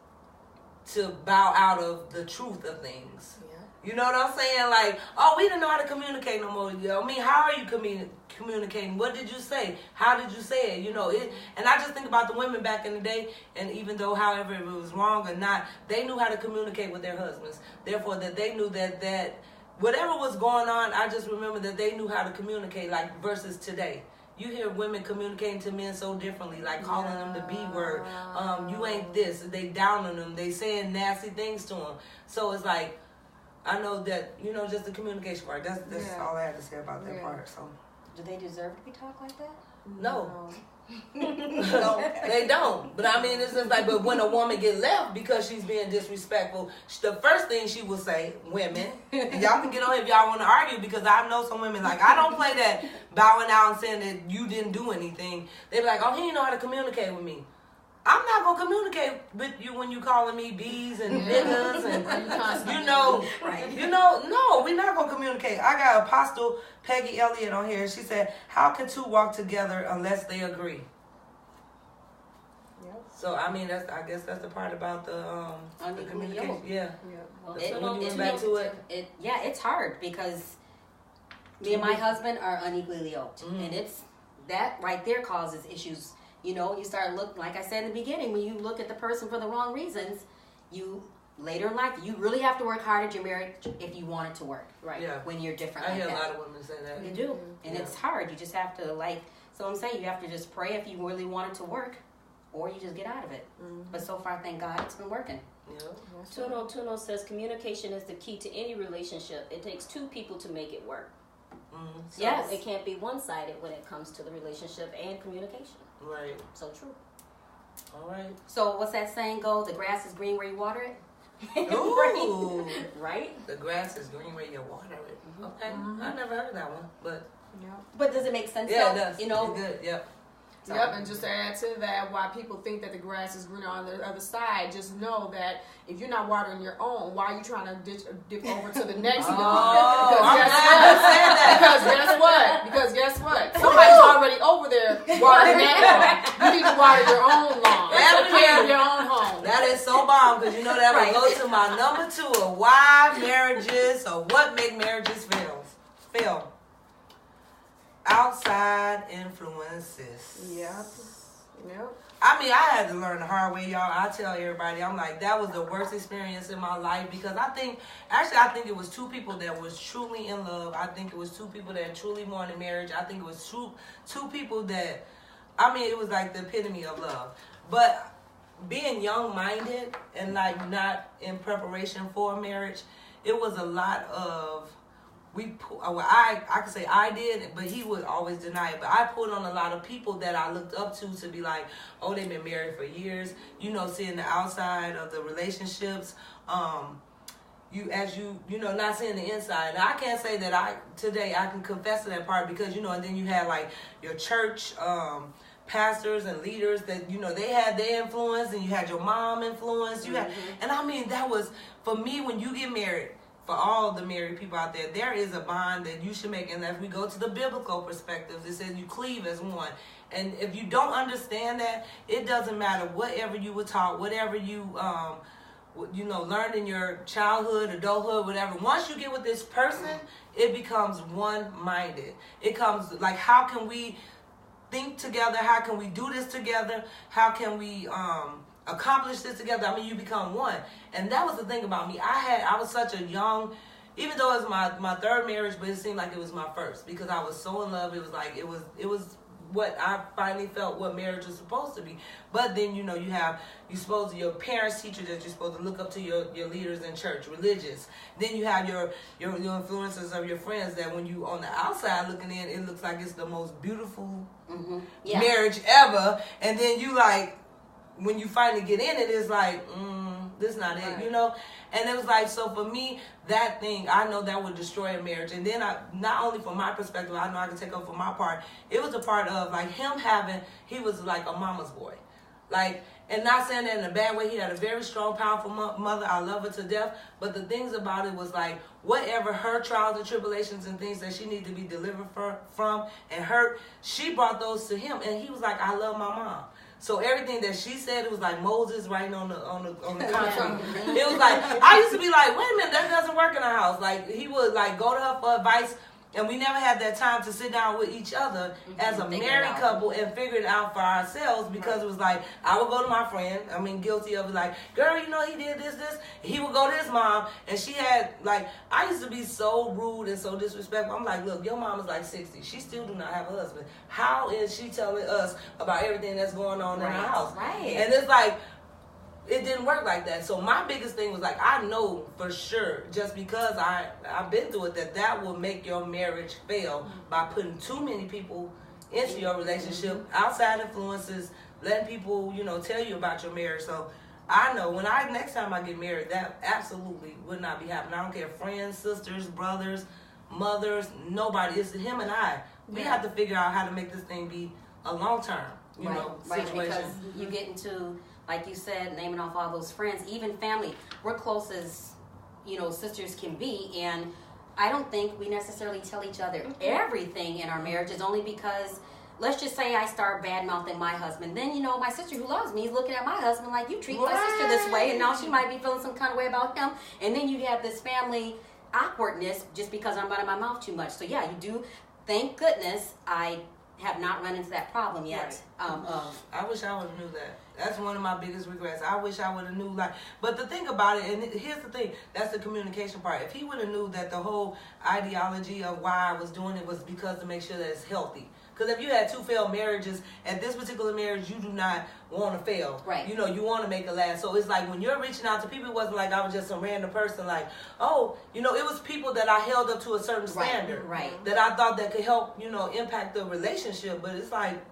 to bow out of the truth of things. You know what I'm saying? Like, we didn't know how to communicate no more. I mean, how are you communicating? What did you say? How did you say it? And I just think about the women back in the day, and even though, however, it was wrong or not, they knew how to communicate with their husbands. Therefore, that they knew that whatever was going on, I just remember that they knew how to communicate, like, versus today. You hear women communicating to men so differently, like calling them the B word. You ain't this. They down on them. They saying nasty things to them. So it's like, I know that, just the communication part. That's all I had to say about that part. So, do they deserve to be talked like that? No. No, they don't. But I mean, it's just like, but when a woman get left because she's being disrespectful, the first thing she will say, women, and y'all can get on if y'all want to argue, because I know some women, like, I don't play that bowing out and saying that you didn't do anything. They be like, he didn't know how to communicate with me. I'm not going to communicate with you when you calling me bees and niggas and, no, we're not going to communicate. I got Apostle Peggy Elliott on here. She said, how can two walk together unless they agree? Yep. So, I mean, I guess that's the part about the communication. Yeah. Well, so when you went back to it. It's hard because me and my husband are unequally yoked. Mm-hmm. And it's that right there causes issues. You start looking, like I said in the beginning, when you look at the person for the wrong reasons, later in life, you really have to work hard at your marriage if you want it to work. Right. Yeah. When you're different. I hear a lot of women say that. You do. And it's hard. You just have to, so I'm saying you have to just pray if you really want it to work, or you just get out of it. Mm-hmm. But so far, thank God, it's been working. Yeah. Tuno says communication is the key to any relationship. It takes two people to make it work. Mm-hmm. So yes. It can't be one-sided when it comes to the relationship and communication. Right. So true. All right. So what's that saying go? The grass is green where you water it? Ooh. Right? The grass is green where you water it. Mm-hmm. Okay. Mm-hmm. I never heard that one, but. Yeah. But does it make sense? Yeah, it does. It's good. Yep. Yep, and just to add to that, why people think that the grass is greener on the other side, just know that if you're not watering your own, why are you trying to dip over to the next one? Because guess what? Somebody's already over there watering that one. You need to water your own lawn. Take care of your own home. That is so bomb, because you know that will go to my number 2 of why marriages or what make marriages fail. Outside influences. Yep. I mean, I had to learn the hard way, y'all. I tell everybody, I'm like, that was the worst experience in my life, because I think it was 2 people that was truly in love. I think it was 2 people that truly wanted marriage. I think it was two people that, it was like the epitome of love. But being young-minded and not in preparation for marriage, it was a lot of, I could say I did, but he would always deny it. But I pulled on a lot of people that I looked up to be like, oh, they've been married for years. Seeing the outside of the relationships. not seeing the inside. Now, I can't say that today I can confess to that part because, and then you had like your church, pastors and leaders that, they had their influence, and you had your mom influence. And I mean, that was, for me, when you get married, for all the married people out there is a bond that you should make. And if we go to the biblical perspective, it says you cleave as one. And if you don't understand that, it doesn't matter whatever you were taught, whatever you, learned in your childhood, adulthood, whatever. Once you get with this person, it becomes one-minded. It comes like, how can we think together? How can we do this together? How can we accomplish this together? I mean, you become one. And that was the thing about me. I was such a young, even though it was my third marriage, but it seemed like it was my first because I was so in love. It was like, it was what I finally felt what marriage was supposed to be. But then, your parents teach you that you're supposed to look up to your leaders in church, religious. Then you have your influences of your friends that when you on the outside looking in, it looks like it's the most beautiful marriage ever. And then you like, when you finally get in it, it's like, this not it, And it was like, so for me, that thing, I know that would destroy a marriage. And then not only from my perspective, I know I can take up for my part, it was a part of like him he was like a mama's boy. Like, and not saying that in a bad way, he had a very strong, powerful mother. I love her to death. But the things about it was like, whatever her trials and tribulations and things that she needed to be delivered from and hurt, she brought those to him. And he was like, I love my mom. So everything that she said, it was like Moses writing on the concrete. It was like, I used to be like, wait a minute, that doesn't work in our house. Like, he would like go to her for advice, and we never had that time to sit down with each other as a married couple and figure it out for ourselves, because it was like, I would go to my friend, guilty of it, like, girl, he did this. He would go to his mom, and she had, like, I used to be so rude and so disrespectful. I'm like, look, your mom is like 60. She still do not have a husband. How is she telling us about everything that's going on in our house? Right. And it's like, it didn't work like that. So my biggest thing was like, I know for sure, just because I've been through it, that will make your marriage fail by putting too many people into your relationship, outside influences, letting people, tell you about your marriage. So I know next time I get married, that absolutely would not be happening. I don't care, friends, sisters, brothers, mothers, nobody. It's him and I. We have to figure out how to make this thing be a long-term, situation. Because you get into, like you said, naming off all those friends, even family. We're close as, sisters can be. And I don't think we necessarily tell each other everything in our marriages, only because, let's just say I start bad-mouthing my husband. Then, my sister who loves me is looking at my husband like, you treat my sister this way, and now she might be feeling some kind of way about him. And then you have this family awkwardness just because I'm running my mouth too much. So, yeah, you do. Thank goodness I have not run into that problem yet. Right. I wish I would have knew that. That's one of my biggest regrets. I wish I would have knew, but the thing about it, and here's the thing, that's the communication part. If he would have knew that the whole ideology of why I was doing it was because to make sure that it's healthy. Because if you had 2 failed marriages, at this particular marriage, you do not want to fail. Right. You want to make it last. So it's like when you're reaching out to people, it wasn't like I was just some random person like, oh, it was people that I held up to a certain standard. Right. That I thought that could help, impact the relationship. But it's like,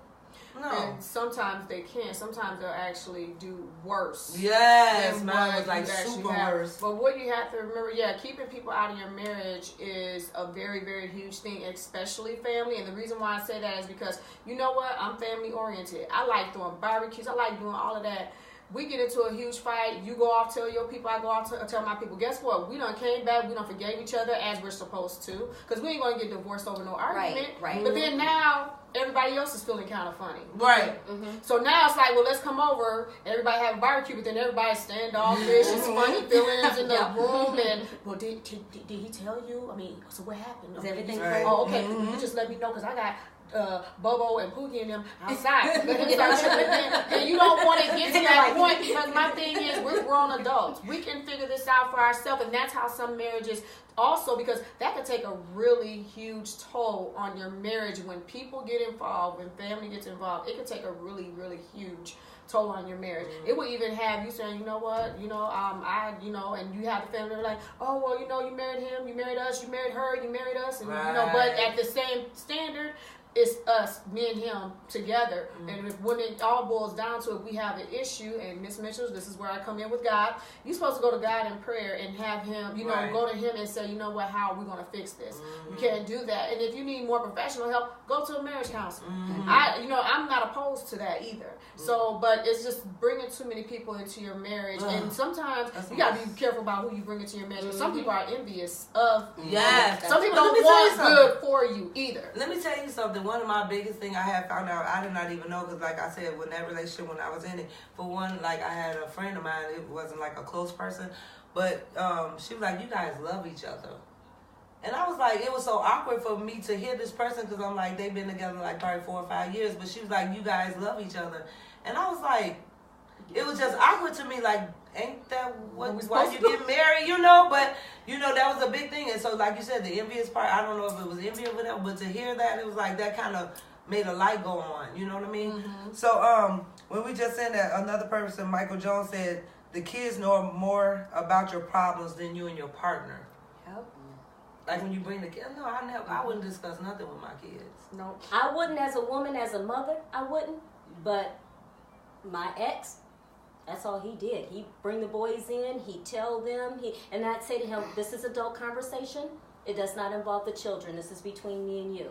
no. And sometimes they can't. Sometimes they'll actually do worse. Yes, mine was like super worse. But what you have to remember, keeping people out of your marriage is a very, very huge thing, especially family. And the reason why I say that is because, you know what? I'm family oriented. I like throwing barbecues. I like doing all of that. We get into a huge fight. You go off, tell your people. I go off, tell my people. Guess what? We done came back. We done forgave each other as we're supposed to. Because we ain't going to get divorced over no argument. Right. But then now, everybody else is feeling kind of funny. Right. So now it's like, well, let's come over. Everybody have a barbecue, but then everybody standoffish. It's funny feelings in the room. And, well, did he tell you? So what happened? Is everything right? Oh, okay. You just let me know because I got Bobo and Pookie and them outside. Let him start tripping. And you don't want to get to that point, because my thing is, we're grown adults. We can figure this out for ourselves, and that's how some marriages also, because that could take a really huge toll on your marriage when people get involved, when family gets involved. It could take a really, really huge toll on your marriage. It would even have you saying, you know what, and you have the family like, oh, well, you married him, you married us, you married her, you married us, and right. but at the same standard, it's us, me and him together. And if when it all boils down to it, we have an issue, and Miss Mitchell, this is where I come in with God. You're supposed to go to God in prayer and have him, you know, go to him and say, you know what, how are we going to fix this? You can't do that. And if you need more professional help, go to a marriage counselor. I'm not opposed to that either. So, but it's just bringing too many people into your marriage. And sometimes you got to be careful about who you bring into your marriage. Because some people are envious of, some people don't want good for you either. Let me tell you something. One of my biggest things I had found out, I did not even know, because like I said, when that relationship, when I was in it, for one, like I had a friend of mine, it wasn't like a close person, but she was like, you guys love each other. And I was like, it was so awkward for me to hear this person, because I'm like, they've been together like probably 4 or 5 years, but she was like, you guys love each other. And I was like, it was just awkward to me, like, ain't that why you get married, you know? But, you know, that was a big thing. And so, like you said, the envious part, I don't know if it was envy or whatever, but to hear that, it was like, that kind of made a light go on, you know what I mean? So, when we just said that, another person, Michael Jones, said, the kids know more about your problems than you and your partner. Yep. Like when you bring the kids, no, I wouldn't discuss nothing with my kids. No, I wouldn't as a woman, as a mother, I wouldn't. But my ex, that's all he did. He bring the boys in, he tell them, and I'd say to him, this is adult conversation. It does not involve the children. This is between me and you.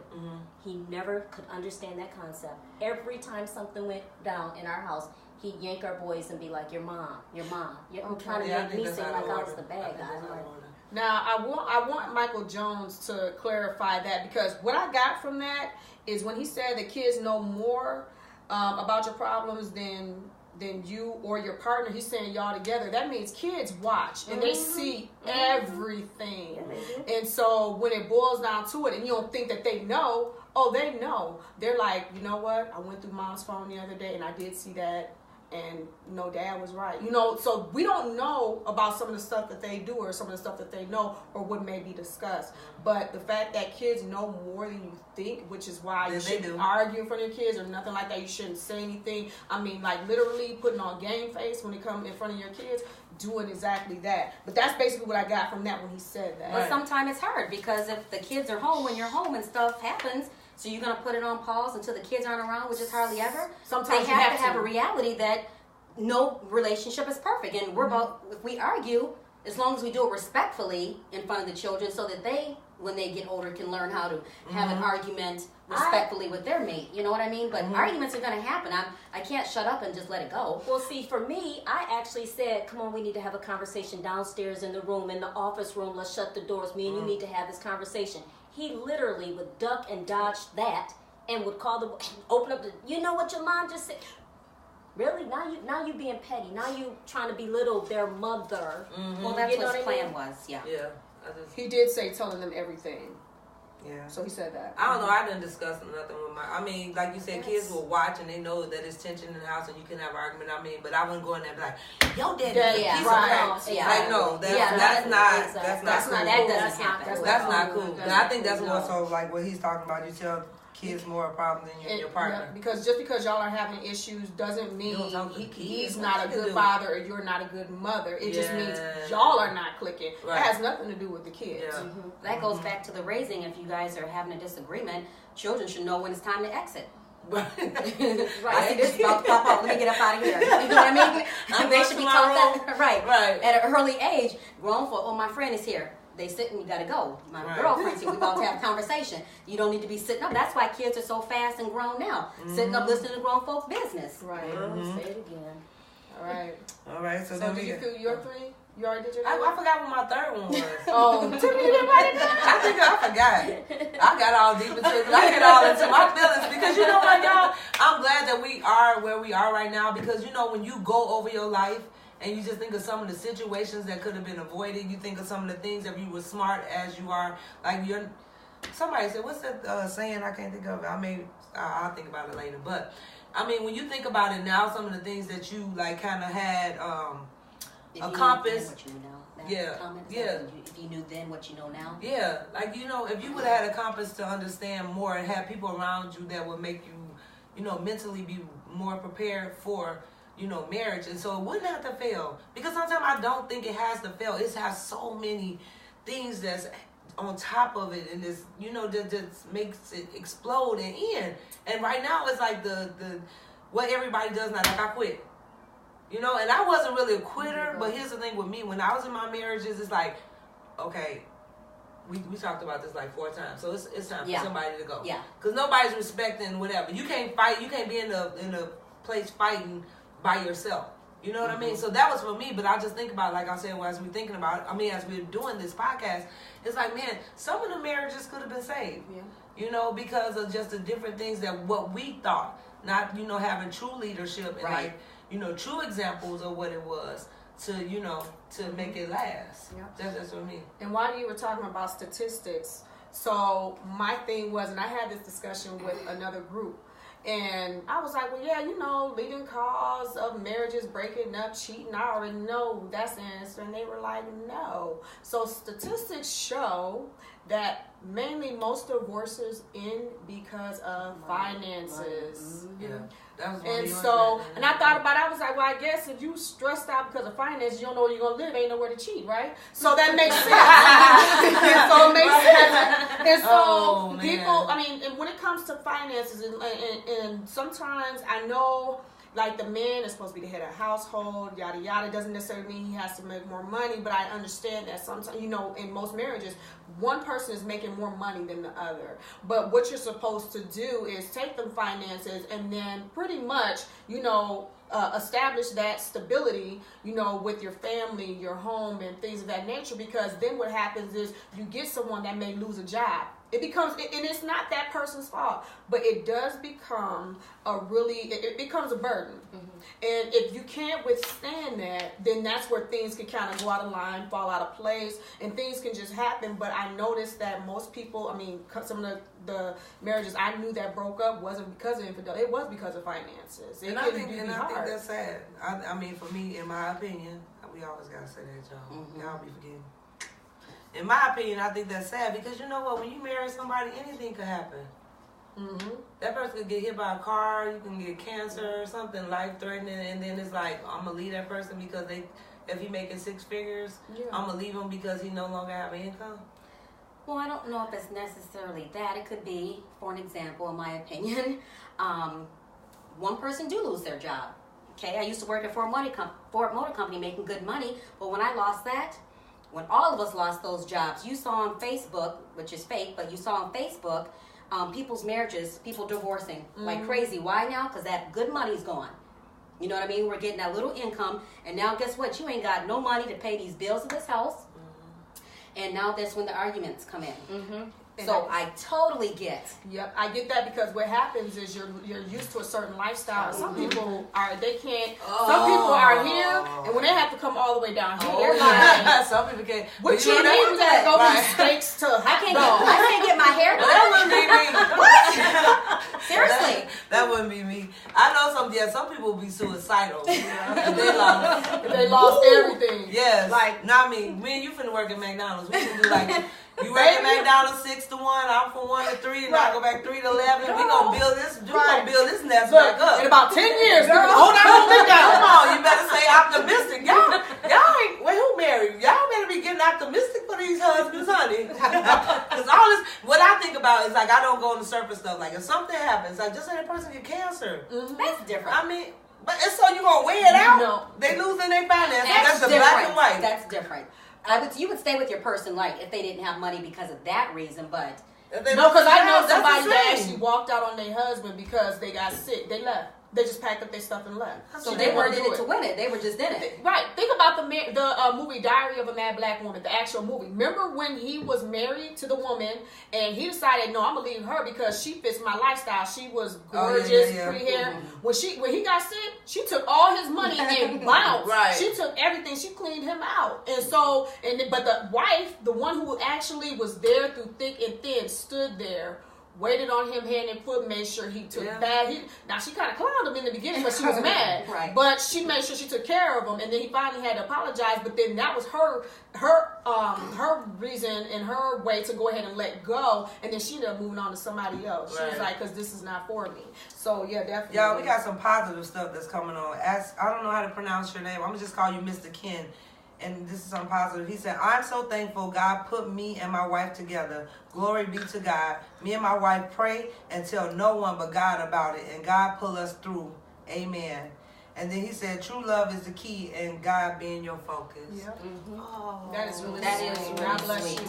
He never could understand that concept. Every time something went down in our house, he'd yank our boys and be like, your mom. You're trying to make me seem like I was the bad guy. Now, I want Michael Jones to clarify that, because what I got from that is when he said the kids know more about your problems than you or your partner. He's saying y'all together. That means kids watch and they see everything. And so when it boils down to it, and you don't think that they know, they know. They're like, you know what? I went through mom's phone the other day and I did see that. And no, dad was right. You know, so we don't know about some of the stuff that they do or some of the stuff that they know or what may be discussed. But the fact that kids know more than you think, which is why you shouldn't argue in front of your kids or nothing like that. You shouldn't say anything. I mean, like literally putting on game face when they come in front of your kids, doing exactly that. But that's basically what I got from that when he said that. But sometimes it's hard, because if the kids are home when you're home and stuff happens, so you're going to put it on pause until the kids aren't around, which is hardly ever. Sometimes they have to have a reality that no relationship is perfect. And we're about, if we argue, as long as we do it respectfully in front of the children, so that they, when they get older, can learn how to have an argument respectfully with their mate. You know what I mean? But arguments are going to happen. I can't shut up and just let it go. Well, see, for me, I actually said, come on, we need to have a conversation downstairs in the room, in the office room. Let's shut the doors. Me and you need to have this conversation. He literally would duck and dodge that and would call open up you know what your mom just said? Really? Now you being petty. Now you trying to belittle their mother. Well, that's what his plan was. Yeah. He did say telling them everything. Yeah. So he said that. I don't know. I didn't discuss nothing with I mean, like you said, kids will watch and they know that it's tension in the house and you can have an argument. I mean, but I wouldn't go in there and be like, yo, daddy, Like, no, that's not cool. That's not cool. And I think that's more so like what he's talking about. You tell kids more problems than your partner. Yeah, because just because y'all are having issues doesn't mean he's not a good father or you're not a good mother. It just means y'all are not clicking. It has nothing to do with the kids. Yeah. That goes back to the raising. If you guys are having a disagreement, children should know when it's time to exit. Right. I see this about to pop up. Let me get up out of here. You know what I mean? They should be taught that right at an early age. Grown for, my friend is here. They sit and you gotta go. My girlfriend's here. We about to have a conversation. You don't need to be sitting up. That's why kids are so fast and grown now. Sitting up listening to grown folks' business. Right. Say it again. All right. So did you feel your three? You already did your I forgot what my third one was. Tiffany didn't write it down. I think I forgot. I got all deep into it. I get all into my feelings because you know what, y'all? I'm glad that we are where we are right now, because you know when you go over your life and you just think of some of the situations that could have been avoided, you think of some of the things that you were smart as you are. Like somebody said, what's that saying? I can't think of it. I'll think about it later. But I mean, when you think about it now, some of the things that you like kind of had accomplished. If you knew then what you know now. Yeah, like if you would have had a compass to understand more and have people around you that would make you, mentally be more prepared for, marriage, and so it wouldn't have to fail. Because sometimes I don't think it has to fail. It has so many things that's on top of it, and this, just makes it explode and end. And right now, it's like the what everybody does now. Like, I quit, and I wasn't really a quitter. But here's the thing with me: when I was in my marriages, it's like, okay, we talked about this like 4 times, so it's time for somebody to go. Yeah, because nobody's respecting whatever. You can't fight. You can't be in a place fighting by yourself. You know what I mean? So that was for me, but I just think about, like I said, as we're thinking about, as we're doing this podcast, it's like, man, some of the marriages could have been saved, because of just the different things that what we thought, not, having true leadership and like, true examples of what it was to, to make it last. Yeah. That's what I mean. And while you were talking about statistics, so my thing was, and I had this discussion with another group, and I was like, well, yeah, leading cause of marriages breaking up, cheating, I already know that's the answer. And they were like, no. So statistics show that mainly most divorces end because of finances. Yeah. And I thought about it, I was like, well, I guess if you stressed out because of finances, you don't know where you're going to live, ain't nowhere to cheat, right? So that makes sense. And so people, and when it comes to finances, and sometimes I know, like, the man is supposed to be the head of the household, yada yada. Doesn't necessarily mean he has to make more money, but I understand that sometimes, in most marriages, one person is making more money than the other. But what you're supposed to do is take them finances and then pretty much, establish that stability, with your family, your home, and things of that nature. Because then what happens is you get someone that may lose a job. It becomes, and it's not that person's fault, but it does become it becomes a burden. And if you can't withstand that, then that's where things can kind of go out of line, fall out of place, and things can just happen. But I noticed that most people, some of the marriages I knew that broke up wasn't because of infidelity, it was because of finances. I think that's sad. For me, in my opinion, we always gotta say that, y'all. Y'all be forgetting. In my opinion, I think that's sad because you know what? When you marry somebody, anything could happen. That person could get hit by a car, you can get cancer or something life-threatening, and then it's like, I'm going to leave that person because if he making 6 figures, I'm going to leave him because he no longer have an income. Well, I don't know if it's necessarily that. It could be, for an example, in my opinion, one person do lose their job. Okay, I used to work at Ford Motor Company making good money, but when I lost that, when all of us lost those jobs, you saw on Facebook, which is fake, but you saw on Facebook, people's marriages, people divorcing like crazy. Why now? Because that good money's gone. You know what I mean? We're getting that little income, and now guess what? You ain't got no money to pay these bills in this house. And now that's when the arguments come in. So I totally get. Yep, I get that because what happens is you're used to a certain lifestyle. Some people are some people are here, and when they have to come all the way down here, they're like, some people can't. What you need to go from the States to I can't get my hair done. That wouldn't be me. What? Seriously. That wouldn't be me. I know some people be suicidal. They lost everything. Yes. Like, not me. Me and you finna work at McDonald's. We can do like. You work at McDonald's 6 to 1, I'm from 1 to 3, and I go back 3 to 11. We gonna build this. We gonna build this nest back up in about 10 years. Hold on, come on. You better say optimistic. Y'all ain't. Well, who married? Y'all better be getting optimistic for these husbands, honey. Because all this, what I think about is like I don't go on the surface stuff. Like if something happens, like just say that person get cancer. That's different. But it's so you gonna weigh it out. No. They losing their finances. That's the different. Black and white. That's different. You would stay with your person, like if they didn't have money because of that reason, but no, because I know somebody that actually walked out on their husband because they got sick. They left. They just packed up their stuff and left. So they weren't in it to win it. They were just in it. Right. Think about the movie Diary of a Mad Black Woman, the actual movie. Remember when he was married to the woman and he decided, no, I'm going to leave her because she fits my lifestyle. She was gorgeous, pretty hair. When he got sick, she took all his money and bounced. Right. She took everything. She cleaned him out. And so, but the wife, the one who actually was there through thick and thin, stood there, waited on him hand and foot, made sure he took bad. Now she kind of clowned him in the beginning, but she was mad. Right. But she made sure she took care of him, and then he finally had to apologize. But then that was her reason and her way to go ahead and let go, and then she ended up moving on to somebody else. She was like, "Because this is not for me." So yeah, definitely. Y'all, we got some positive stuff that's coming on. I don't know how to pronounce your name. I'm gonna just call you Mr. Ken. and this is something positive. He said, I'm so thankful God put me and my wife together. Glory be to God. Me and my wife pray and tell no one but God about it, and God pull us through. Amen. And then he said, true love is the key, and God being your focus. Yep. Mm-hmm. Oh, that is really that sweet. is God really bless sweet.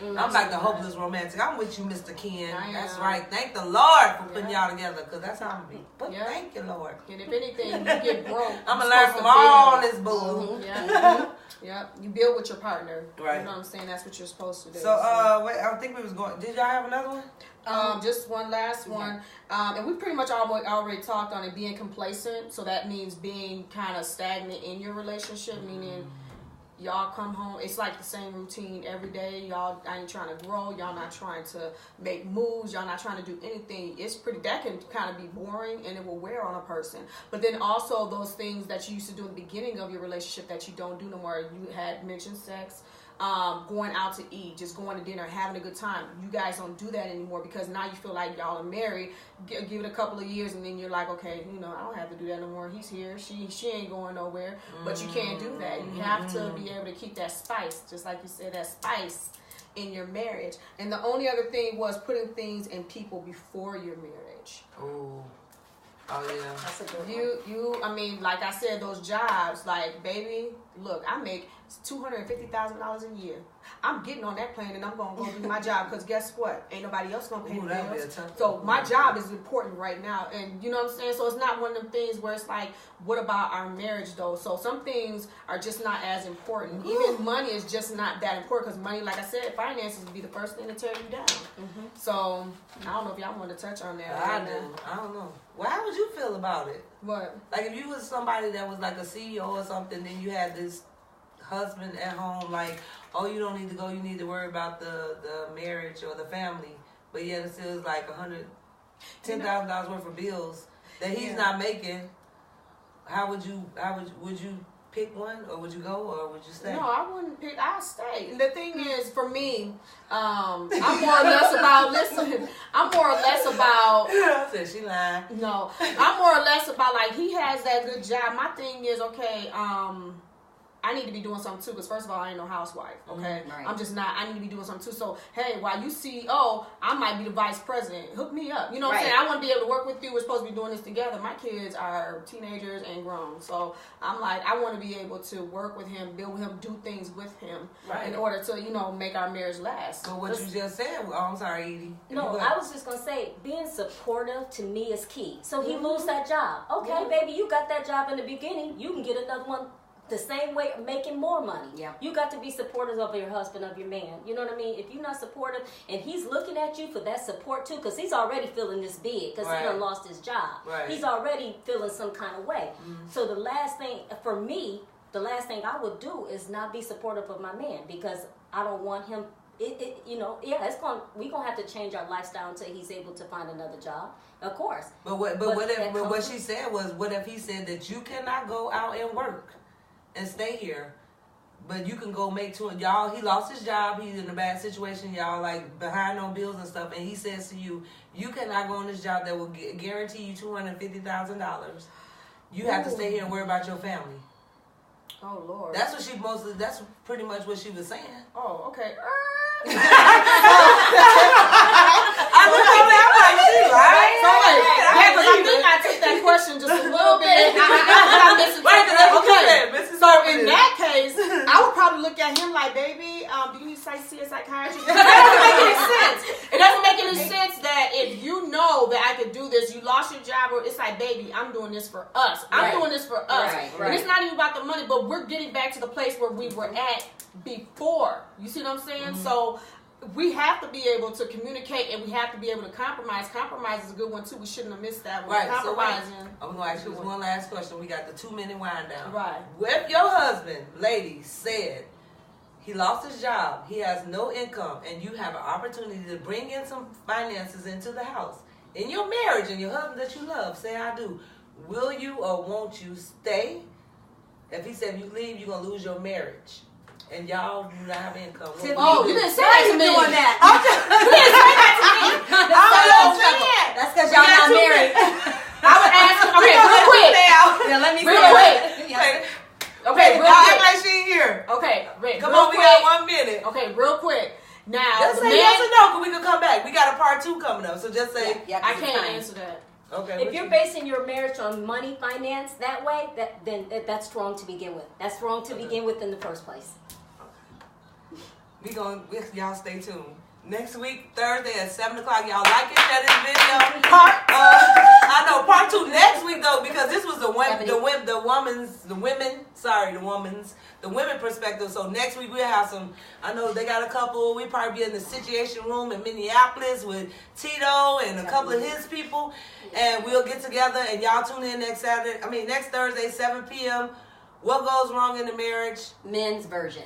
you. I'm like the hopeless romantic. I'm with you, Mr. Ken. I That's am. right. Thank the Lord for putting y'all together, because that's how I'm going to be. But thank you, Lord. And if anything, you get broke. I'm going to learn from all this bull. Mm-hmm. Yeah. Yep. You build with your partner. Right. You know what I'm saying? That's what you're supposed to do. So, wait, I think we was going. Did y'all have another one? Just one last one. And we pretty much already talked on it, being complacent. So that means being kind of stagnant in your relationship, meaning y'all come home, it's like the same routine every day. Y'all ain't trying to grow. Y'all not trying to make moves. Y'all not trying to do anything. That can kind of be boring, and it will wear on a person. But then also those things that you used to do in the beginning of your relationship that you don't do no more. You had mentioned sex. Going out to eat, just going to dinner, having a good time. You guys don't do that anymore because now you feel like y'all are married. Give it a couple of years and then you're like, okay, I don't have to do that no more. He's here. She ain't going nowhere. But you can't do that. You have to be able to keep that spice, just like you said, that spice in your marriage. And the only other thing was putting things and people before your marriage. Oh yeah. That's a good one. Like I said, those jobs, like, baby, look, I make $250,000 a year. I'm getting on that plane and I'm gonna go do my job because guess what? Ain't nobody else gonna pay the bills. So my job is important right now, and you know what I'm saying. So it's not one of them things where it's like, what about our marriage though? So some things are just not as important. Even money is just not that important because money, like I said, finances would be the first thing to tear you down. So I don't know if y'all want to touch on that. I don't know. Well, how would you feel about it? What? Like if you was somebody that was like a CEO or something, then you had this husband at home, like, oh, you don't need to go, you need to worry about the marriage or the family, but yet it still is like $10,000 worth of bills that he's not making. Would you pick one, or would you go, or would you stay? No, I wouldn't pick. I'll stay. The thing is, for me, I'm more or less about. Listen, I'm more or less about. Said she lying. No, I'm more or less about, like, he has that good job. My thing is, okay, I need to be doing something too, because first of all, I ain't no housewife, okay? Right. I'm just not. I need to be doing something too. So, hey, while you CEO, I might be the vice president. Hook me up. You know what I'm saying? I want to be able to work with you. We're supposed to be doing this together. My kids are teenagers and grown. So, I'm like, I want to be able to work with him, build with him, do things with him in order to, make our marriage last. So what you just said, I'm sorry, Edie. No, I was just going to say, being supportive to me is key. So he lose that job. Okay, baby, you got that job in the beginning. You can get another one the same way, making more money. Yeah. You got to be supportive of your husband, of your man. You know what I mean? If you're not supportive and he's looking at you for that support too, because he's already feeling this big because he done lost his job. Right. He's already feeling some kind of way. So the last thing, for me, I would do is not be supportive of my man, because I don't want him, we're going to have to change our lifestyle until he's able to find another job. Of course. But what she said was, what if he said that you cannot go out and work and stay here, but you can go make y'all, he lost his job, he's in a bad situation, y'all like behind on bills and stuff, and he says to you, you cannot go on this job that will guarantee you $250,000. You have to stay here and worry about your family. Oh, Lord. That's pretty much what she was saying. Oh, okay. I took that question just a little bit. So in that case, I would probably look at him like, baby, do you need to see a psychiatrist? It doesn't make any sense. It doesn't make any sense that if you know that I could do this, you lost your job, or it's like, baby, I'm doing this for us. I'm doing this for us. And it's not even about the money, but we're getting back to the place where we were at before. You see what I'm saying? So we have to be able to communicate, and we have to be able to compromise. Compromise is a good one too. We shouldn't have missed that one. Right. Compromising. I'm gonna ask you one last question. We got the 2-minute wind down. Right. If your husband, ladies, said he lost his job, he has no income, and you have an opportunity to bring in some finances into the house in your marriage, and your husband that you love, say I do, will you or won't you stay? If he said if you leave, you're gonna lose your marriage. And y'all do not have income. Oh, you didn't say that to me. Doing that. You didn't say that to me. That's because y'all not married. I would ask him, okay, real quick. Yeah, let me Real quick. Yeah. Okay, real y'all quick. act like she Okay, real quick. Now, just say yes or no, because we can come back. We got a part 2 coming up, so just say. I can't answer that. Okay. If you're basing your marriage on money, finance that way, then that's wrong to begin with. That's wrong to begin with in the first place. Y'all stay tuned. Next week, Thursday at 7 o'clock. Y'all like it, share this video. I know part 2 next week though, because this was the women perspective. So next week we'll have some. I know they got a couple. We probably be in the Situation Room in Minneapolis with Tito and a couple of his people, and we'll get together and y'all tune in next Thursday, 7 p.m. What goes wrong in the marriage? Men's version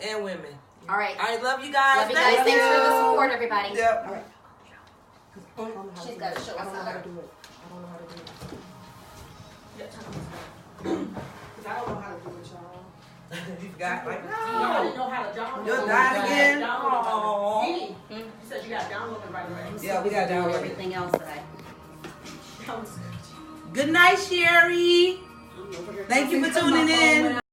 And women. All right. Love you guys. Love you guys. Thanks for the support, everybody. Yep. All right. She's got to show us I don't know how to do it. Because I don't know how to do it, y'all. You got like I didn't know how to download. You're dying again? Aww. You said you got to download it right away. Yeah, we got to download everything else that Good night, Sherry. Thank you for tuning in.